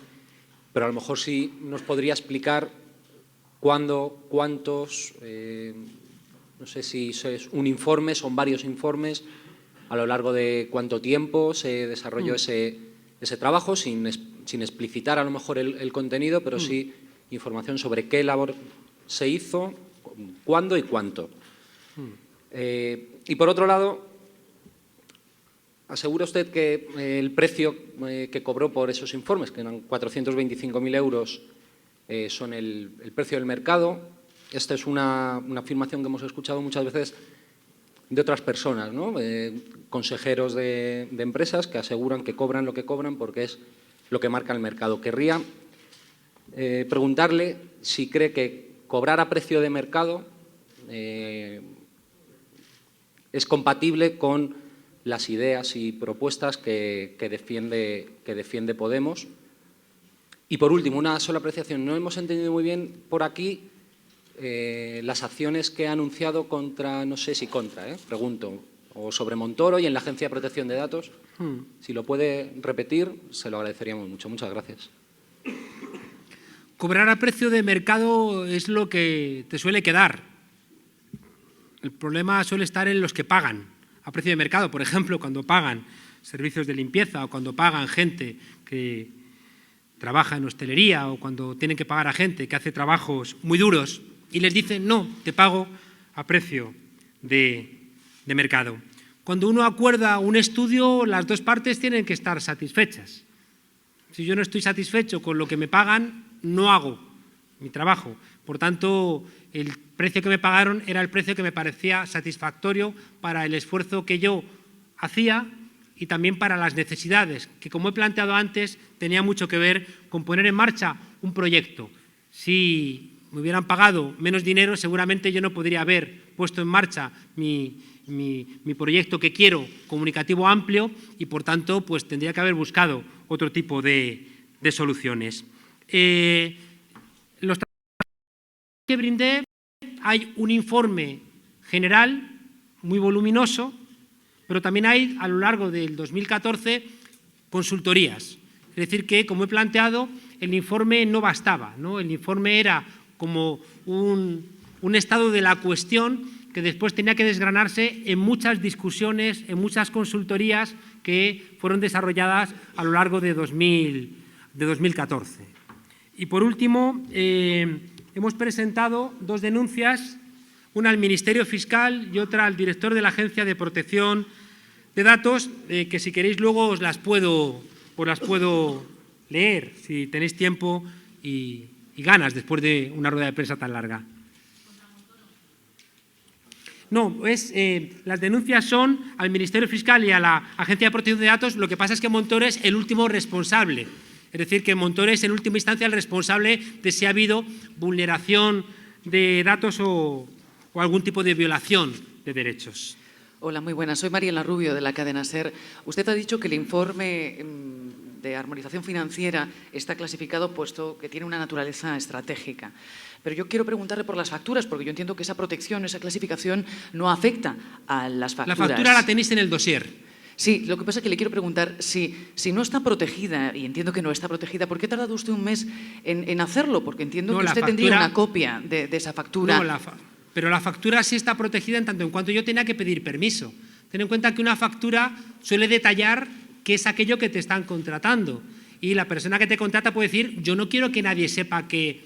pero a lo mejor sí nos podría explicar cuándo, cuántos, no sé si es un informe, son varios informes, a lo largo de cuánto tiempo se desarrolló ese trabajo, sin explicitar a lo mejor el contenido, pero sí información sobre qué labor se hizo, cuándo y cuánto. Y por otro lado, asegura usted que el precio que cobró por esos informes, que eran 425.000 euros, son el precio del mercado. Esta es una afirmación que hemos escuchado muchas veces de otras personas, ¿no? Consejeros de empresas que aseguran que cobran lo que cobran porque es lo que marca el mercado. Querría preguntarle si cree que cobrar a precio de mercado es compatible con las ideas y propuestas que defiende Podemos. Y por último, una sola apreciación. No hemos entendido muy bien por aquí las acciones que ha anunciado contra, no sé si contra, pregunto, o sobre Montoro y en la Agencia de Protección de Datos. Si lo puede repetir, se lo agradeceríamos mucho. Muchas gracias. Cobrar a precio de mercado es lo que te suele quedar. El problema suele estar en los que pagan a precio de mercado. Por ejemplo, cuando pagan servicios de limpieza o cuando pagan gente que trabaja en hostelería o cuando tienen que pagar a gente que hace trabajos muy duros y les dicen, no, te pago a precio de mercado. Cuando uno acuerda un estudio, las dos partes tienen que estar satisfechas. Si yo no estoy satisfecho con lo que me pagan, no hago mi trabajo. Por tanto, el precio que me pagaron era el precio que me parecía satisfactorio para el esfuerzo que yo hacía y también para las necesidades, que como he planteado antes, tenía mucho que ver con poner en marcha un proyecto. Si me hubieran pagado menos dinero, seguramente yo no podría haber puesto en marcha mi proyecto que quiero, comunicativo amplio, y por tanto pues tendría que haber buscado otro tipo de soluciones. Los que brindé, hay un informe general muy voluminoso, pero también hay a lo largo del 2014 consultorías. Es decir que, como he planteado, el informe no bastaba, ¿no? El informe era como un estado de la cuestión que después tenía que desgranarse en muchas discusiones, en muchas consultorías que fueron desarrolladas a lo largo de 2014. Y por último, hemos presentado dos denuncias, una al Ministerio Fiscal y otra al director de la Agencia de Protección de Datos, que si queréis luego os las puedo leer, si tenéis tiempo y ganas después de una rueda de prensa tan larga. No, las denuncias son al Ministerio Fiscal y a la Agencia de Protección de Datos. Lo que pasa es que Montoro es el último responsable. Es decir, que Montoro es en última instancia el responsable de si ha habido vulneración de datos o algún tipo de violación de derechos. Hola, muy buenas. Soy Mariela Rubio, de la cadena SER. Usted ha dicho que el informe de armonización financiera está clasificado puesto que tiene una naturaleza estratégica. Pero yo quiero preguntarle por las facturas, porque yo entiendo que esa protección, esa clasificación no afecta a las facturas. La factura la tenéis en el dossier. Sí, lo que pasa es que le quiero preguntar si no está protegida, y entiendo que no está protegida, ¿por qué ha tardado usted un mes en hacerlo? Porque entiendo que usted tendría una copia de esa factura. No, pero la factura sí está protegida en tanto en cuanto yo tenía que pedir permiso. Ten en cuenta que una factura suele detallar qué es aquello que te están contratando. Y la persona que te contrata puede decir, yo no quiero que nadie sepa que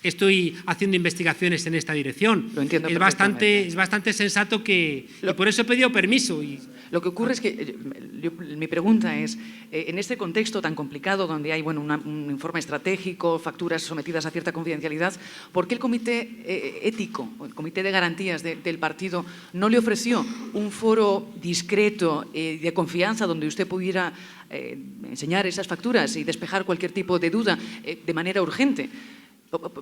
estoy haciendo investigaciones en esta dirección. Lo entiendo perfectamente. Es bastante sensato y por eso he pedido permiso. Lo que ocurre es que mi pregunta es, en este contexto tan complicado donde hay un informe estratégico, facturas sometidas a cierta confidencialidad, ¿por qué el Comité Ético, o el Comité de Garantías del partido, no le ofreció un foro discreto de confianza donde usted pudiera enseñar esas facturas y despejar cualquier tipo de duda de manera urgente?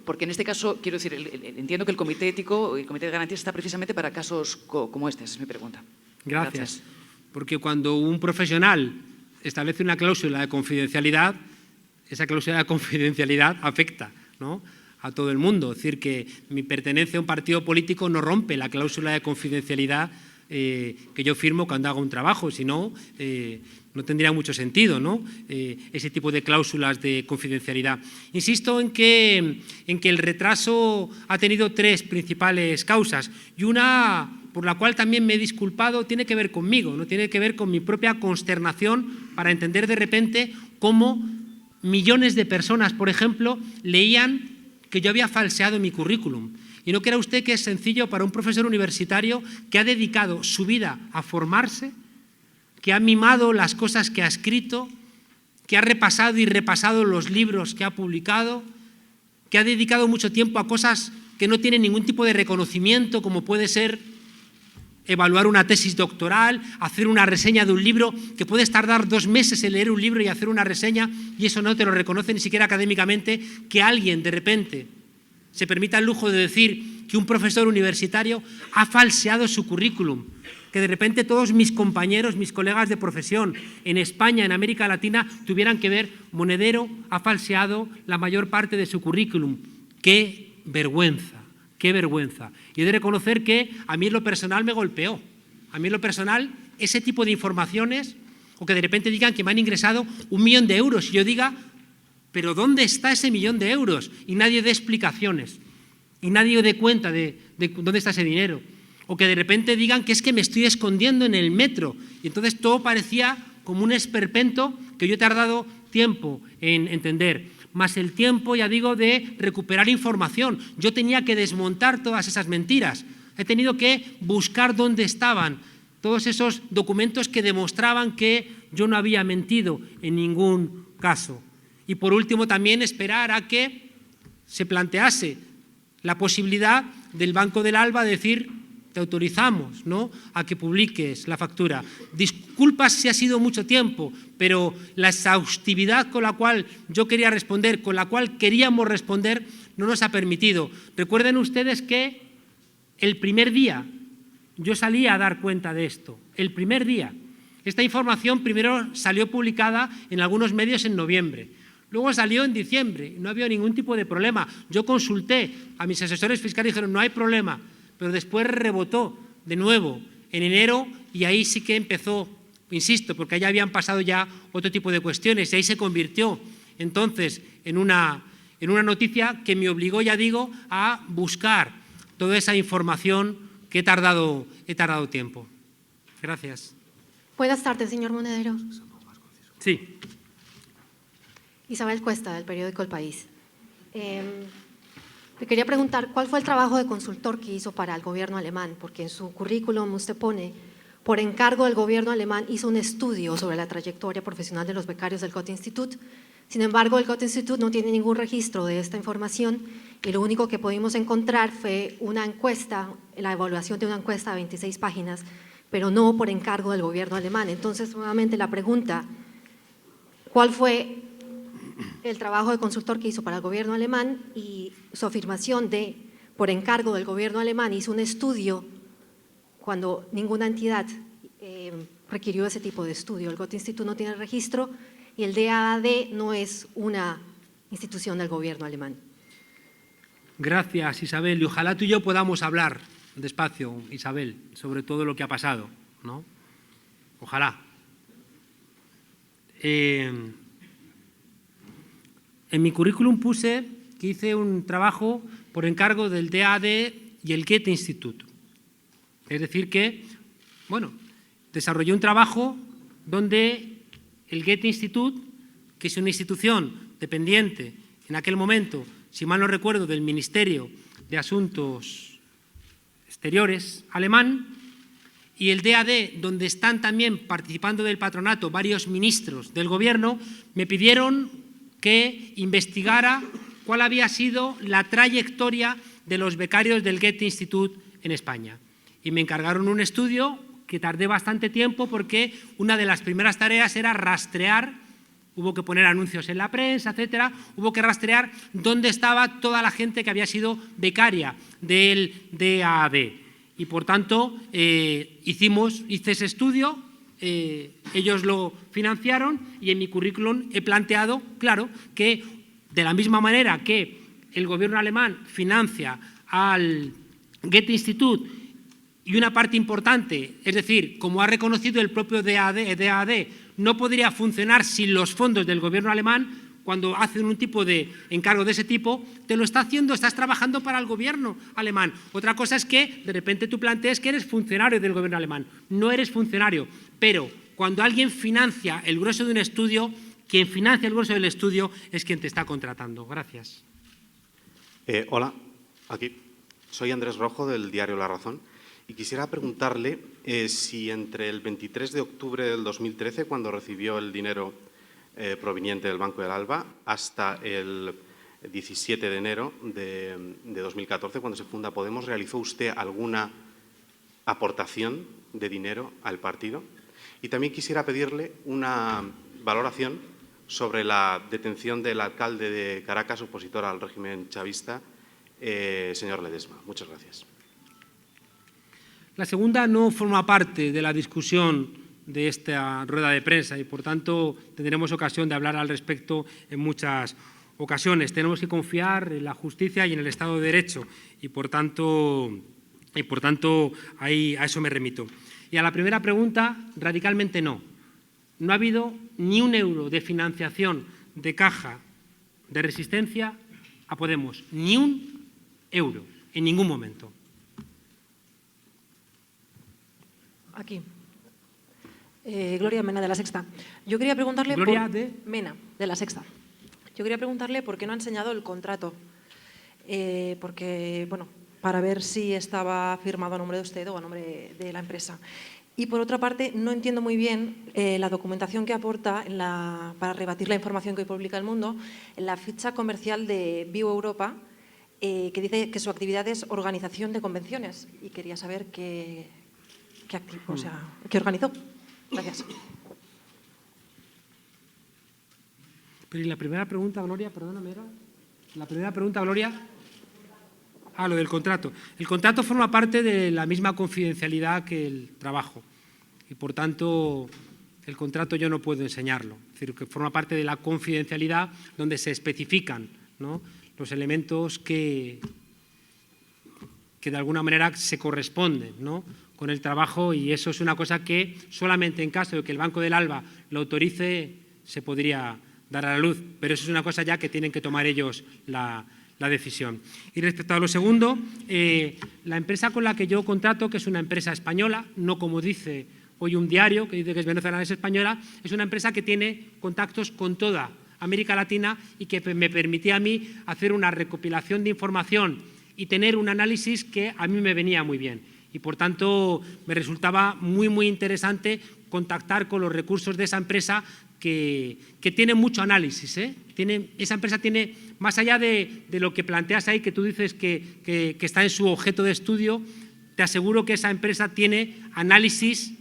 Porque en este caso, quiero decir, entiendo que el Comité Ético y el Comité de Garantías está precisamente para casos como este, es mi pregunta. Gracias. Porque cuando un profesional establece una cláusula de confidencialidad, esa cláusula de confidencialidad afecta, ¿no?, a todo el mundo. Es decir, que mi pertenencia a un partido político no rompe la cláusula de confidencialidad que yo firmo cuando hago un trabajo, si no, no tendría mucho sentido, ¿no?, ese tipo de cláusulas de confidencialidad. Insisto en que el retraso ha tenido tres principales causas y una por la cual también me he disculpado tiene que ver conmigo, no tiene que ver con mi propia consternación para entender de repente cómo millones de personas, por ejemplo, leían que yo había falseado mi currículum. Y no crea usted que es sencillo para un profesor universitario que ha dedicado su vida a formarse, que ha mimado las cosas que ha escrito, que ha repasado y repasado los libros que ha publicado, que ha dedicado mucho tiempo a cosas que no tienen ningún tipo de reconocimiento, como puede ser evaluar una tesis doctoral, hacer una reseña de un libro, que puedes tardar 2 meses en leer un libro y hacer una reseña, y eso no te lo reconoce ni siquiera académicamente, que alguien de repente se permita el lujo de decir que un profesor universitario ha falseado su currículum, que de repente todos mis compañeros, mis colegas de profesión en España, en América Latina, tuvieran que ver: Monedero ha falseado la mayor parte de su currículum. ¡Qué vergüenza! ¡Qué vergüenza! Y he de reconocer que a mí en lo personal me golpeó. A mí en lo personal, ese tipo de informaciones, o que de repente digan que me han ingresado 1 millón de euros, y yo diga: ¿pero dónde está ese 1 millón de euros? Y nadie dé explicaciones, y nadie dé cuenta de dónde está ese dinero. O que de repente digan que es que me estoy escondiendo en el metro. Y entonces todo parecía como un esperpento que yo he tardado tiempo en entender. Más el tiempo, ya digo, de recuperar información. Yo tenía que desmontar todas esas mentiras. He tenido que buscar dónde estaban todos esos documentos que demostraban que yo no había mentido en ningún caso. Y por último, también esperar a que se plantease la posibilidad del Banco del Alba de decir: te autorizamos, ¿no?, a que publiques la factura. Disculpas si ha sido mucho tiempo, pero la exhaustividad con la cual yo quería responder, con la cual queríamos responder, no nos ha permitido. Recuerden ustedes que el primer día yo salí a dar cuenta de esto. El primer día. Esta información primero salió publicada en algunos medios en noviembre. Luego salió en diciembre. No había ningún tipo de problema. Yo consulté a mis asesores fiscales y dijeron: no hay problema. Pero después rebotó de nuevo en enero, y ahí sí que empezó, insisto, porque allá habían pasado ya otro tipo de cuestiones, y ahí se convirtió entonces en una noticia que me obligó, ya digo, a buscar toda esa información que he tardado tiempo. Gracias. Buenas tardes, señor Monedero. Sí. Isabel Cuesta, del periódico El País. Le quería preguntar, ¿cuál fue el trabajo de consultor que hizo para el gobierno alemán? Porque en su currículum usted pone: por encargo del gobierno alemán hizo un estudio sobre la trayectoria profesional de los becarios del Goethe-Institut. Sin embargo, el Goethe-Institut no tiene ningún registro de esta información, y lo único que pudimos encontrar fue una encuesta, la evaluación de una encuesta de 26 páginas, pero no por encargo del gobierno alemán. Entonces, nuevamente la pregunta: ¿cuál fue el trabajo de consultor que hizo para el gobierno alemán, y su afirmación de por encargo del gobierno alemán hizo un estudio cuando ninguna entidad requirió ese tipo de estudio? El Goethe-Institut no tiene registro y el DAAD no es una institución del gobierno alemán. Gracias, Isabel. Y ojalá tú y yo podamos hablar despacio, Isabel, sobre todo lo que ha pasado, ¿no? Ojalá. En mi currículum puse que hice un trabajo por encargo del DAAD y el Goethe-Institut. Es decir que, bueno, desarrollé un trabajo donde el Goethe-Institut, que es una institución dependiente en aquel momento, si mal no recuerdo, del Ministerio de Asuntos Exteriores alemán, y el DAAD, donde están también participando del patronato varios ministros del gobierno, me pidieron que investigara cuál había sido la trayectoria de los becarios del Goethe-Institut en España. Y me encargaron un estudio que tardé bastante tiempo, porque una de las primeras tareas era rastrear, hubo que poner anuncios en la prensa, etcétera, hubo que rastrear dónde estaba toda la gente que había sido becaria del DAAD. Y por tanto, hice ese estudio. Ellos lo financiaron, y en mi currículum he planteado, claro, que de la misma manera que el gobierno alemán financia al Goethe-Institut, y una parte importante, es decir, como ha reconocido el propio DAAD, no podría funcionar sin los fondos del gobierno alemán. Cuando hacen un tipo de encargo de ese tipo, te lo está haciendo, estás trabajando para el gobierno alemán. Otra cosa es que de repente tú plantees que eres funcionario del gobierno alemán. No eres funcionario, pero cuando alguien financia el grueso de un estudio, quien financia el grueso del estudio es quien te está contratando. Gracias. Hola, aquí. Soy Andrés Rojo, del diario La Razón, y quisiera preguntarle si entre el 23 de octubre del 2013, cuando recibió el dinero proveniente del Banco del Alba, hasta el 17 de enero de 2014, cuando se funda Podemos, ¿realizó usted alguna aportación de dinero al partido. Y también quisiera pedirle una valoración sobre la detención del alcalde de Caracas, opositor al régimen chavista, señor Ledesma. Muchas gracias. La segunda no forma parte de la discusión de esta rueda de prensa y, por tanto, tendremos ocasión de hablar al respecto en muchas ocasiones. Tenemos que confiar en la justicia y en el Estado de Derecho y, por tanto ahí, a eso me remito. Y a la primera pregunta, radicalmente no. No ha habido ni un euro de financiación de caja de Resistencia a Podemos, ni un euro, en ningún momento. Aquí. Gloria Mena, de La Sexta. Yo quería preguntarle... Gloria de... Mena, de La Sexta. Yo quería preguntarle por qué no ha enseñado el contrato. Porque, bueno, para ver si estaba firmado a nombre de usted o a nombre de la empresa. Y, por otra parte, no entiendo muy bien la documentación que aporta para rebatir la información que hoy publica El Mundo en la ficha comercial de Viu Europa, que dice que su actividad es organización de convenciones. Y quería saber qué organizó. Gracias. Pero ¿y la primera pregunta, Gloria? Perdóname, ¿era? La primera pregunta, Gloria... lo del contrato. El contrato forma parte de la misma confidencialidad que el trabajo y, por tanto, el contrato yo no puedo enseñarlo. Es decir, que forma parte de la confidencialidad donde se especifican, ¿no?, los elementos que de alguna manera se corresponden, ¿no?, con el trabajo, y eso es una cosa que solamente en caso de que el Banco del Alba lo autorice se podría dar a la luz, pero eso es una cosa ya que tienen que tomar ellos la decisión. Y respecto a lo segundo, la empresa con la que yo contrato, que es una empresa española, no como dice hoy un diario que dice que es venezolana, es española, es una empresa que tiene contactos con toda América Latina y que me permitía a mí hacer una recopilación de información y tener un análisis que a mí me venía muy bien. Y, por tanto, me resultaba muy, muy interesante contactar con los recursos de esa empresa que tiene mucho análisis. Esa empresa tiene, más allá de lo que planteas ahí, que tú dices que está en su objeto de estudio, te aseguro que esa empresa tiene análisis,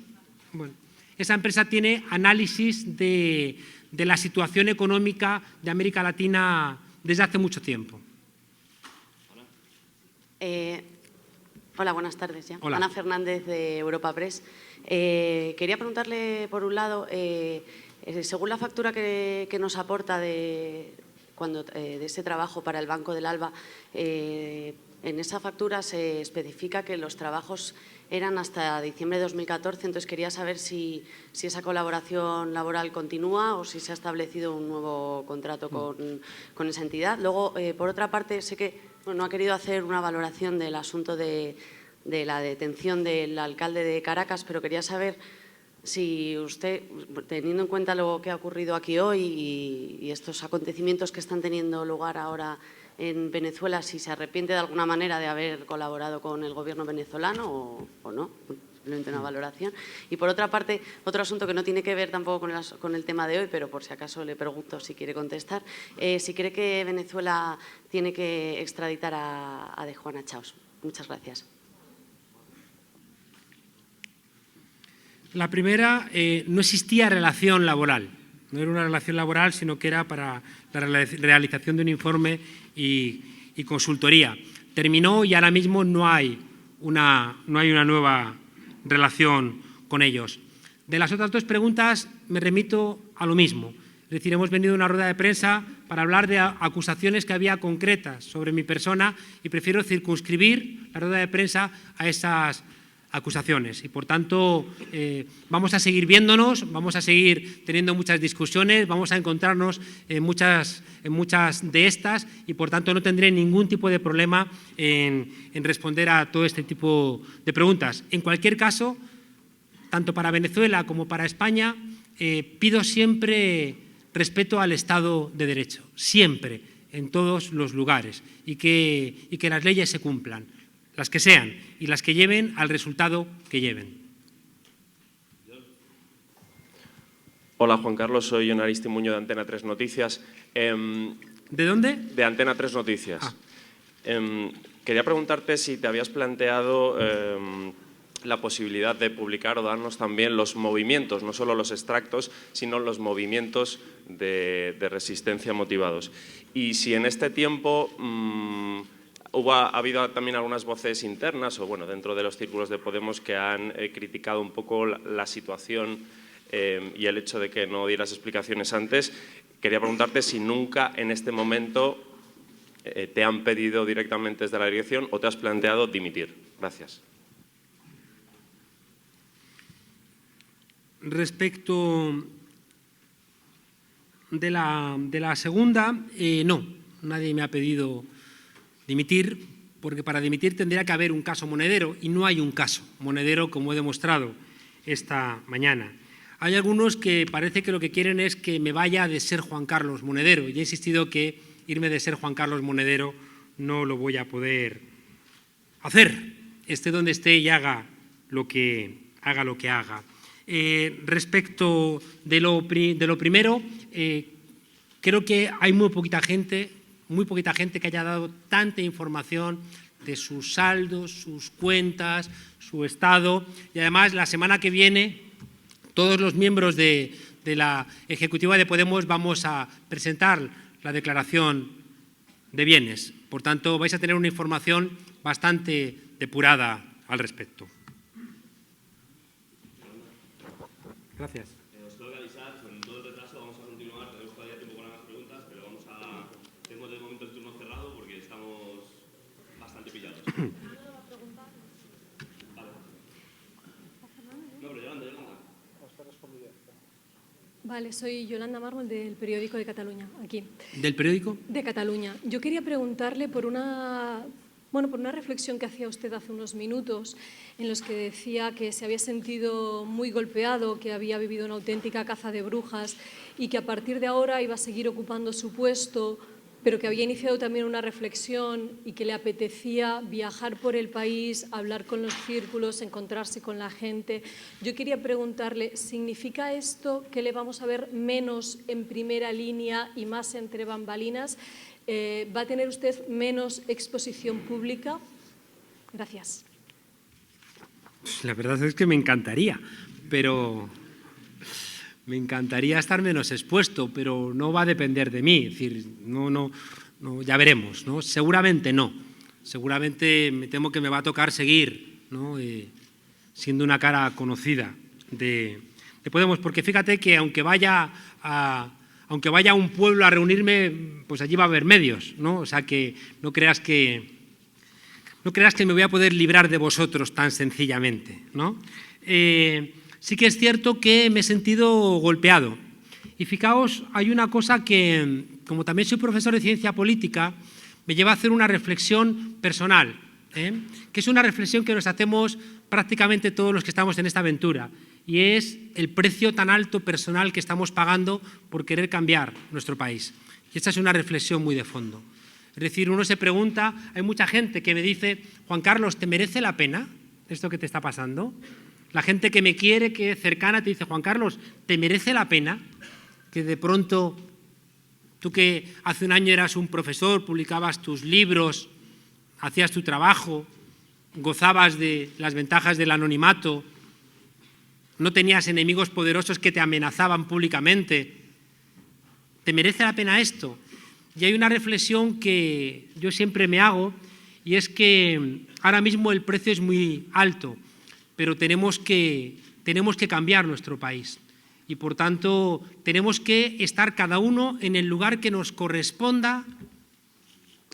de la situación económica de América Latina desde hace mucho tiempo. Hola, buenas tardes. Ya. Hola. Ana Fernández, de Europa Press. Quería preguntarle, por un lado, según la factura que nos aporta de ese trabajo para el Banco del Alba, en esa factura se especifica que los trabajos eran hasta diciembre de 2014, entonces quería saber si esa colaboración laboral continúa o si se ha establecido un nuevo contrato con esa entidad. Luego, por otra parte, sé que no ha querido hacer una valoración del asunto de la detención del alcalde de Caracas, pero quería saber si usted, teniendo en cuenta lo que ha ocurrido aquí hoy y estos acontecimientos que están teniendo lugar ahora en Venezuela, si se arrepiente de alguna manera de haber colaborado con el gobierno venezolano o no, simplemente una valoración. Y, por otra parte, otro asunto que no tiene que ver tampoco con el tema de hoy, pero por si acaso le pregunto si quiere contestar, si cree que Venezuela tiene que extraditar a De Juan Chaos. Muchas gracias. La primera, no existía relación laboral. No era una relación laboral, sino que era para la realización de un informe y consultoría. Terminó y ahora mismo no hay una nueva relación con ellos. De las otras dos preguntas me remito a lo mismo. Es decir, hemos venido a una rueda de prensa para hablar de acusaciones que había concretas sobre mi persona y prefiero circunscribir la rueda de prensa a esas acusaciones. Y, por tanto, vamos a seguir viéndonos, vamos a seguir teniendo muchas discusiones, vamos a encontrarnos en muchas de estas y, por tanto, no tendré ningún tipo de problema en responder a todo este tipo de preguntas. En cualquier caso, tanto para Venezuela como para España, pido siempre respeto al Estado de Derecho, siempre, en todos los lugares, y que las leyes se cumplan, las que sean, y las que lleven al resultado que lleven. Hola, Juan Carlos, soy Jon Aristi Muñoz, de Antena 3 Noticias. ¿De dónde? De Antena 3 Noticias. Quería preguntarte si te habías planteado la posibilidad de publicar o darnos también los movimientos, no solo los extractos, sino los movimientos de resistencia motivados. Y si en este tiempo ha habido también algunas voces internas, o bueno, dentro de los círculos de Podemos, que han criticado un poco la situación y el hecho de que no dieras explicaciones antes, quería preguntarte si nunca en este momento te han pedido directamente desde la dirección o te has planteado dimitir. Gracias. Respecto de la segunda, no, nadie me ha pedido dimitir, porque para dimitir tendría que haber un caso Monedero, y no hay un caso Monedero, como he demostrado esta mañana. Hay algunos que parece que lo que quieren es que me vaya de ser Juan Carlos Monedero, y he insistido que irme de ser Juan Carlos Monedero no lo voy a poder hacer, esté donde esté y haga lo que haga. Respecto de lo primero, creo que hay muy poquita gente que haya dado tanta información de sus saldos, sus cuentas, su estado, y además la semana que viene todos los miembros de la ejecutiva de Podemos vamos a presentar la declaración de bienes. Por tanto, vais a tener una información bastante depurada al respecto. Gracias. Os tengo que avisar, con todo el retraso vamos a continuar, tenemos todavía tiempo para más preguntas, pero tenemos de momento el turno cerrado porque estamos bastante pillados. Vale. No, pero Yolanda. Vale, soy Yolanda Mármol del periódico de Cataluña, aquí. ¿Del periódico? De Cataluña. Yo quería preguntarle por una reflexión que hacía usted hace unos minutos, en los que decía que se había sentido muy golpeado, que había vivido una auténtica caza de brujas y que a partir de ahora iba a seguir ocupando su puesto, pero que había iniciado también una reflexión y que le apetecía viajar por el país, hablar con los círculos, encontrarse con la gente. Yo quería preguntarle, ¿significa esto que le vamos a ver menos en primera línea y más entre bambalinas? ¿Va a tener usted menos exposición pública? Gracias. La verdad es que me encantaría, pero me encantaría estar menos expuesto, pero no va a depender de mí. Es decir, no, ya veremos, ¿no? Seguramente no. Seguramente me temo que me va a tocar seguir, ¿no? Siendo una cara conocida de Podemos, porque fíjate que aunque vaya a un pueblo a reunirme, pues allí va a haber medios, ¿no? O sea que no creas que me voy a poder librar de vosotros tan sencillamente, ¿no? Sí que es cierto que me he sentido golpeado. Y fijaos, hay una cosa que, como también soy profesor de ciencia política, me lleva a hacer una reflexión personal, que es una reflexión que nos hacemos prácticamente todos los que estamos en esta aventura, y es el precio tan alto personal que estamos pagando por querer cambiar nuestro país. Y esta es una reflexión muy de fondo. Es decir, uno se pregunta, hay mucha gente que me dice, Juan Carlos, ¿te merece la pena esto que te está pasando? La gente que me quiere, que es cercana, te dice, Juan Carlos, ¿te merece la pena que de pronto tú, que hace un año eras un profesor, publicabas tus libros, hacías tu trabajo, gozabas de las ventajas del anonimato, no tenías enemigos poderosos que te amenazaban públicamente? ¿Te merece la pena esto? Y hay una reflexión que yo siempre me hago, y es que ahora mismo el precio es muy alto, pero tenemos que cambiar nuestro país. Y por tanto tenemos que estar cada uno en el lugar que nos corresponda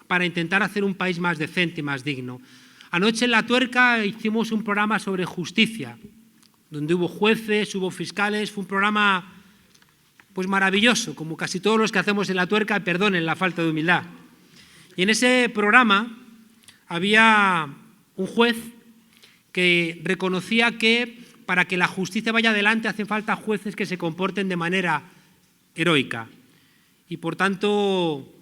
para intentar hacer un país más decente y más digno. Anoche en La Tuerca hicimos un programa sobre justicia, donde hubo jueces, hubo fiscales, fue un programa pues maravilloso, como casi todos los que hacemos en La Tuerca, perdonen la falta de humildad. Y en ese programa había un juez que reconocía que para que la justicia vaya adelante hacen falta jueces que se comporten de manera heroica. Y por tanto,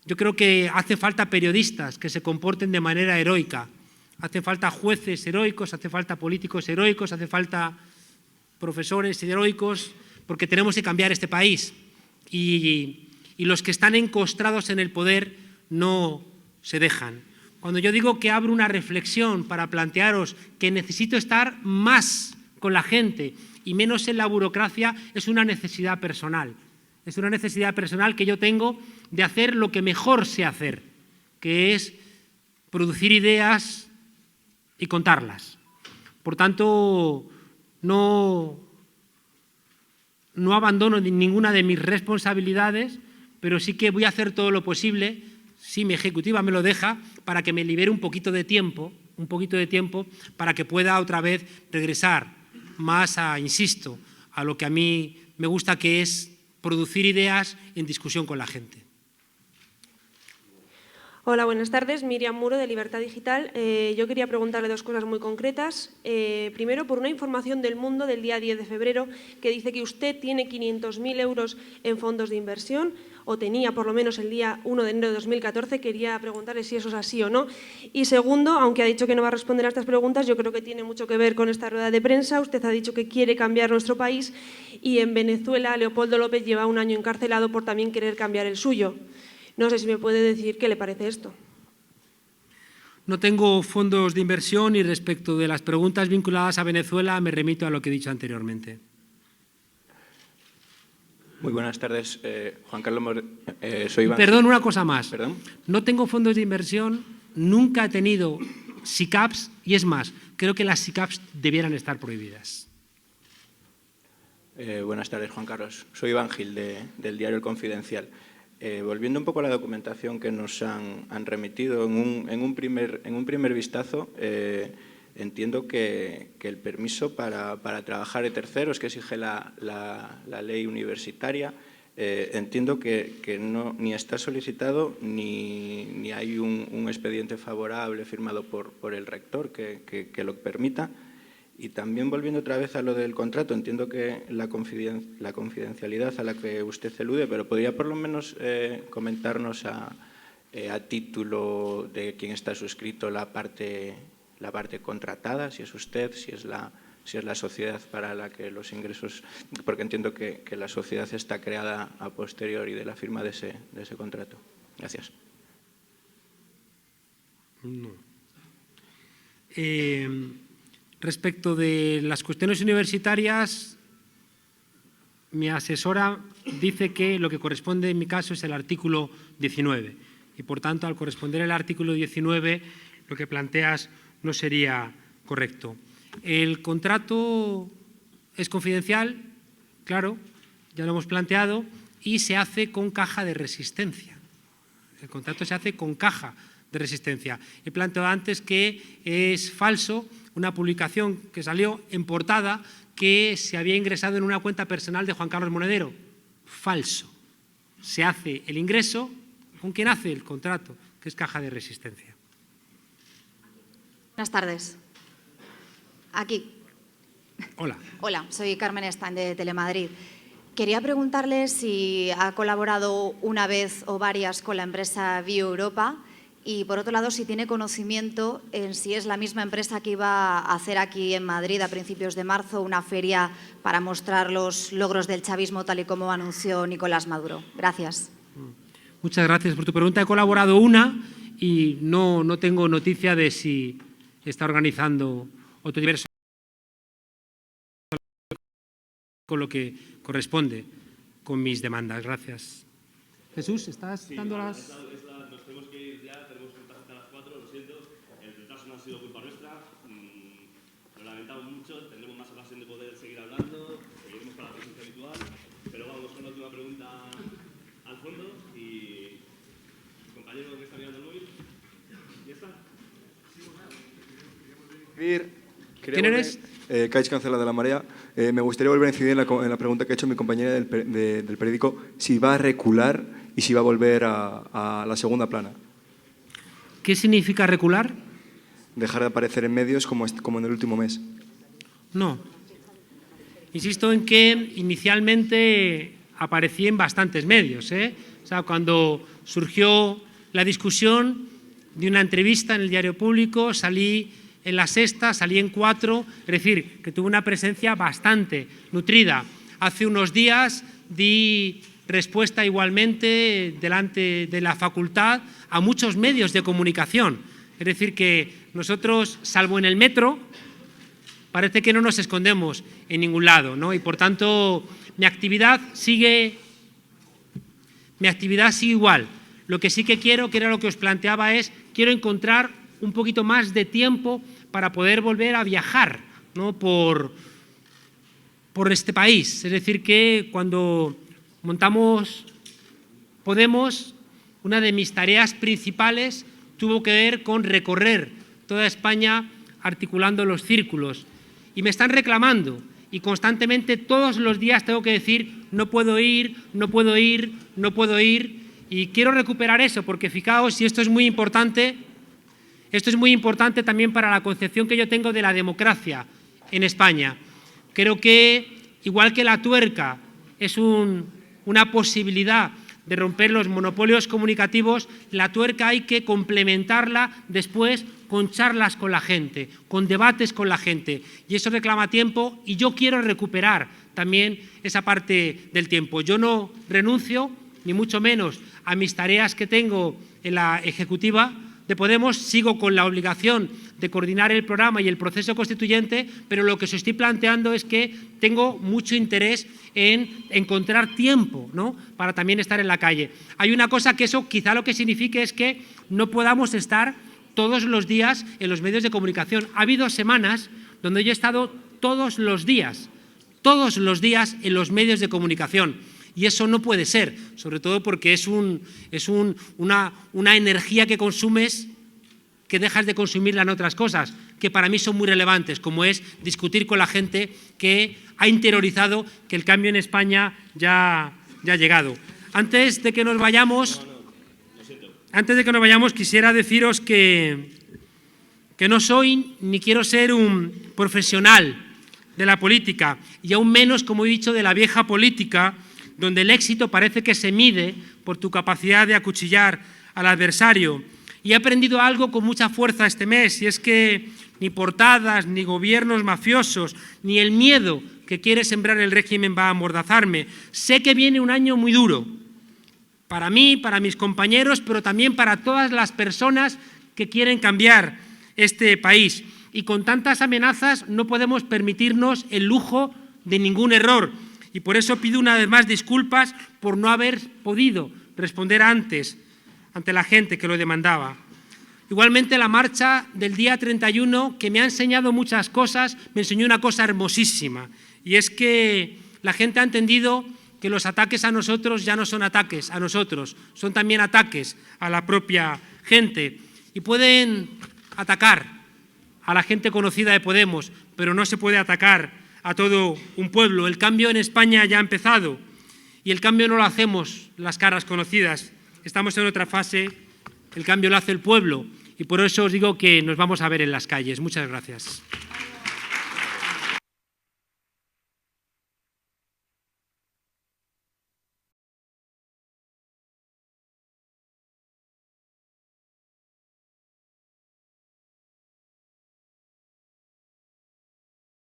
yo creo que hace falta periodistas que se comporten de manera heroica. Hace falta jueces heroicos, hace falta políticos heroicos, hace falta profesores heroicos, porque tenemos que cambiar este país. Y los que están encostrados en el poder no se dejan. cuando yo digo que abro una reflexión para plantearos que necesito estar más con la gente y menos en la burocracia, es una necesidad personal. Es una necesidad personal que yo tengo de hacer lo que mejor sé hacer, que es producir ideas y contarlas. Por tanto, no abandono ninguna de mis responsabilidades, pero sí que voy a hacer todo lo posible, si mi ejecutiva me lo deja, para que me libere un poquito de tiempo, para que pueda otra vez regresar más insisto, a lo que a mí me gusta, que es producir ideas en discusión con la gente. Hola, buenas tardes. Miriam Muro, de Libertad Digital. Yo quería preguntarle dos cosas muy concretas. Primero, por una información del Mundo del día 10 de febrero que dice que usted tiene 500.000 euros en fondos de inversión, o tenía por lo menos el día 1 de enero de 2014. Quería preguntarle si eso es así o no. Y segundo, aunque ha dicho que no va a responder a estas preguntas, yo creo que tiene mucho que ver con esta rueda de prensa. Usted ha dicho que quiere cambiar nuestro país y en Venezuela Leopoldo López lleva 1 año encarcelado por también querer cambiar el suyo. No sé si me puede decir qué le parece esto. No tengo fondos de inversión y respecto de las preguntas vinculadas a Venezuela me remito a lo que he dicho anteriormente. Muy buenas tardes, Juan Carlos soy Iván. Perdón, una cosa más. ¿Perdón? No tengo fondos de inversión, nunca he tenido SICAPs y es más, creo que las SICAPs debieran estar prohibidas. Buenas tardes, Juan Carlos. Soy Iván Gil, del diario El Confidencial. Volviendo un poco a la documentación que nos han remitido, en un primer vistazo, entiendo que el permiso para trabajar de terceros que exige la ley universitaria, entiendo que no, ni está solicitado ni hay un expediente favorable firmado por el rector que lo permita. Y también volviendo otra vez a lo del contrato, entiendo que la confidencialidad a la que usted elude, pero podría por lo menos comentarnos a título de quién está suscrito la parte contratada, si es usted, si es la sociedad para la que los ingresos, porque entiendo que la sociedad está creada a posteriori de la firma de ese contrato. Gracias. No. Respecto de las cuestiones universitarias, mi asesora dice que lo que corresponde en mi caso es el artículo 19 y, por tanto, al corresponder el artículo 19, lo que planteas no sería correcto. El contrato es confidencial, claro, ya lo hemos planteado, y se hace con caja de resistencia. El contrato se hace con caja de resistencia. He planteado antes que es falso una publicación que salió en portada que se había ingresado en una cuenta personal de Juan Carlos Monedero. Falso. Se hace el ingreso con quien hace el contrato, que es caja de resistencia. Buenas tardes. Aquí. Hola. Hola, soy Carmen Stein de Telemadrid. Quería preguntarle si ha colaborado una vez o varias con la empresa BioEuropa y, por otro lado, si tiene conocimiento en si es la misma empresa que iba a hacer aquí en Madrid a principios de marzo una feria para mostrar los logros del chavismo, tal y como anunció Nicolás Maduro. Gracias. Muchas gracias por tu pregunta. He colaborado una y no tengo noticia de si está organizando otro diverso con lo que corresponde con mis demandas. Gracias. Jesús, ¿estás dando las...? Nos tenemos que ir ya, tenemos que estar hasta las 4, lo siento. El retraso no ha sido culpa nuestra. Lo lamentamos mucho, tendremos más ocasión de poder seguir hablando, seguiremos con la presencia habitual, pero vamos con la última pregunta al fondo y su compañero que está mirando el móvil. ¿Ya está? ¿Quién eres? Caix Cancela de la Marea. Me gustaría volver a incidir en la pregunta que ha hecho mi compañera del periódico, si va a recular y si va a volver a la segunda plana. ¿Qué significa recular? Dejar de aparecer en medios como en el último mes. No. Insisto en que inicialmente aparecí en bastantes medios. O sea, cuando surgió la discusión de una entrevista en el Diario Público, salí en La Sexta, salí en 4, es decir, que tuve una presencia bastante nutrida. Hace unos días di respuesta igualmente delante de la facultad a muchos medios de comunicación. Es decir, que nosotros, salvo en el metro, parece que no nos escondemos en ningún lado, ¿no? Y por tanto, mi actividad sigue igual. Lo que sí que quiero, que era lo que os planteaba, quiero encontrar un poquito más de tiempo para poder volver a viajar, ¿no? por este país. Es decir, que cuando montamos Podemos, una de mis tareas principales tuvo que ver con recorrer toda España articulando los círculos. Y me están reclamando, y constantemente todos los días tengo que decir no puedo ir, no puedo ir, no puedo ir, y quiero recuperar eso, porque fijaos, y esto es muy importante también para la concepción que yo tengo de la democracia en España. Creo que, igual que la tuerca es una posibilidad de romper los monopolios comunicativos, la tuerca hay que complementarla después con charlas con la gente, con debates con la gente, y eso reclama tiempo, y yo quiero recuperar también esa parte del tiempo. Yo no renuncio, ni mucho menos, a mis tareas que tengo en la ejecutiva de Podemos, sigo con la obligación de coordinar el programa y el proceso constituyente, pero lo que os estoy planteando es que tengo mucho interés en encontrar tiempo, ¿no?, para también estar en la calle. Hay una cosa que eso quizá lo que signifique es que no podamos estar todos los días en los medios de comunicación. Ha habido semanas donde yo he estado todos los días en los medios de comunicación. Y eso no puede ser, sobre todo porque es una energía que consumes que dejas de consumirla en otras cosas, que para mí son muy relevantes, como es discutir con la gente que ha interiorizado que el cambio en España ya ha llegado. Antes de que nos vayamos, quisiera deciros que no soy ni quiero ser un profesional de la política, y aún menos, como he dicho, de la vieja política, donde el éxito parece que se mide por tu capacidad de acuchillar al adversario. Y he aprendido algo con mucha fuerza este mes, y es que ni portadas, ni gobiernos mafiosos, ni el miedo que quiere sembrar el régimen va a amordazarme. Sé que viene un año muy duro, para mí, para mis compañeros, pero también para todas las personas que quieren cambiar este país. Y con tantas amenazas no podemos permitirnos el lujo de ningún error. Y por eso pido una vez más disculpas por no haber podido responder antes ante la gente que lo demandaba. Igualmente, la marcha del día 31, que me ha enseñado muchas cosas, me enseñó una cosa hermosísima, y es que la gente ha entendido que los ataques a nosotros ya no son ataques a nosotros, son también ataques a la propia gente. Y pueden atacar a la gente conocida de Podemos, pero no se puede atacar a todo un pueblo. El cambio en España ya ha empezado, y el cambio no lo hacemos las caras conocidas. Estamos en otra fase, el cambio lo hace el pueblo, y por eso os digo que nos vamos a ver en las calles. Muchas gracias.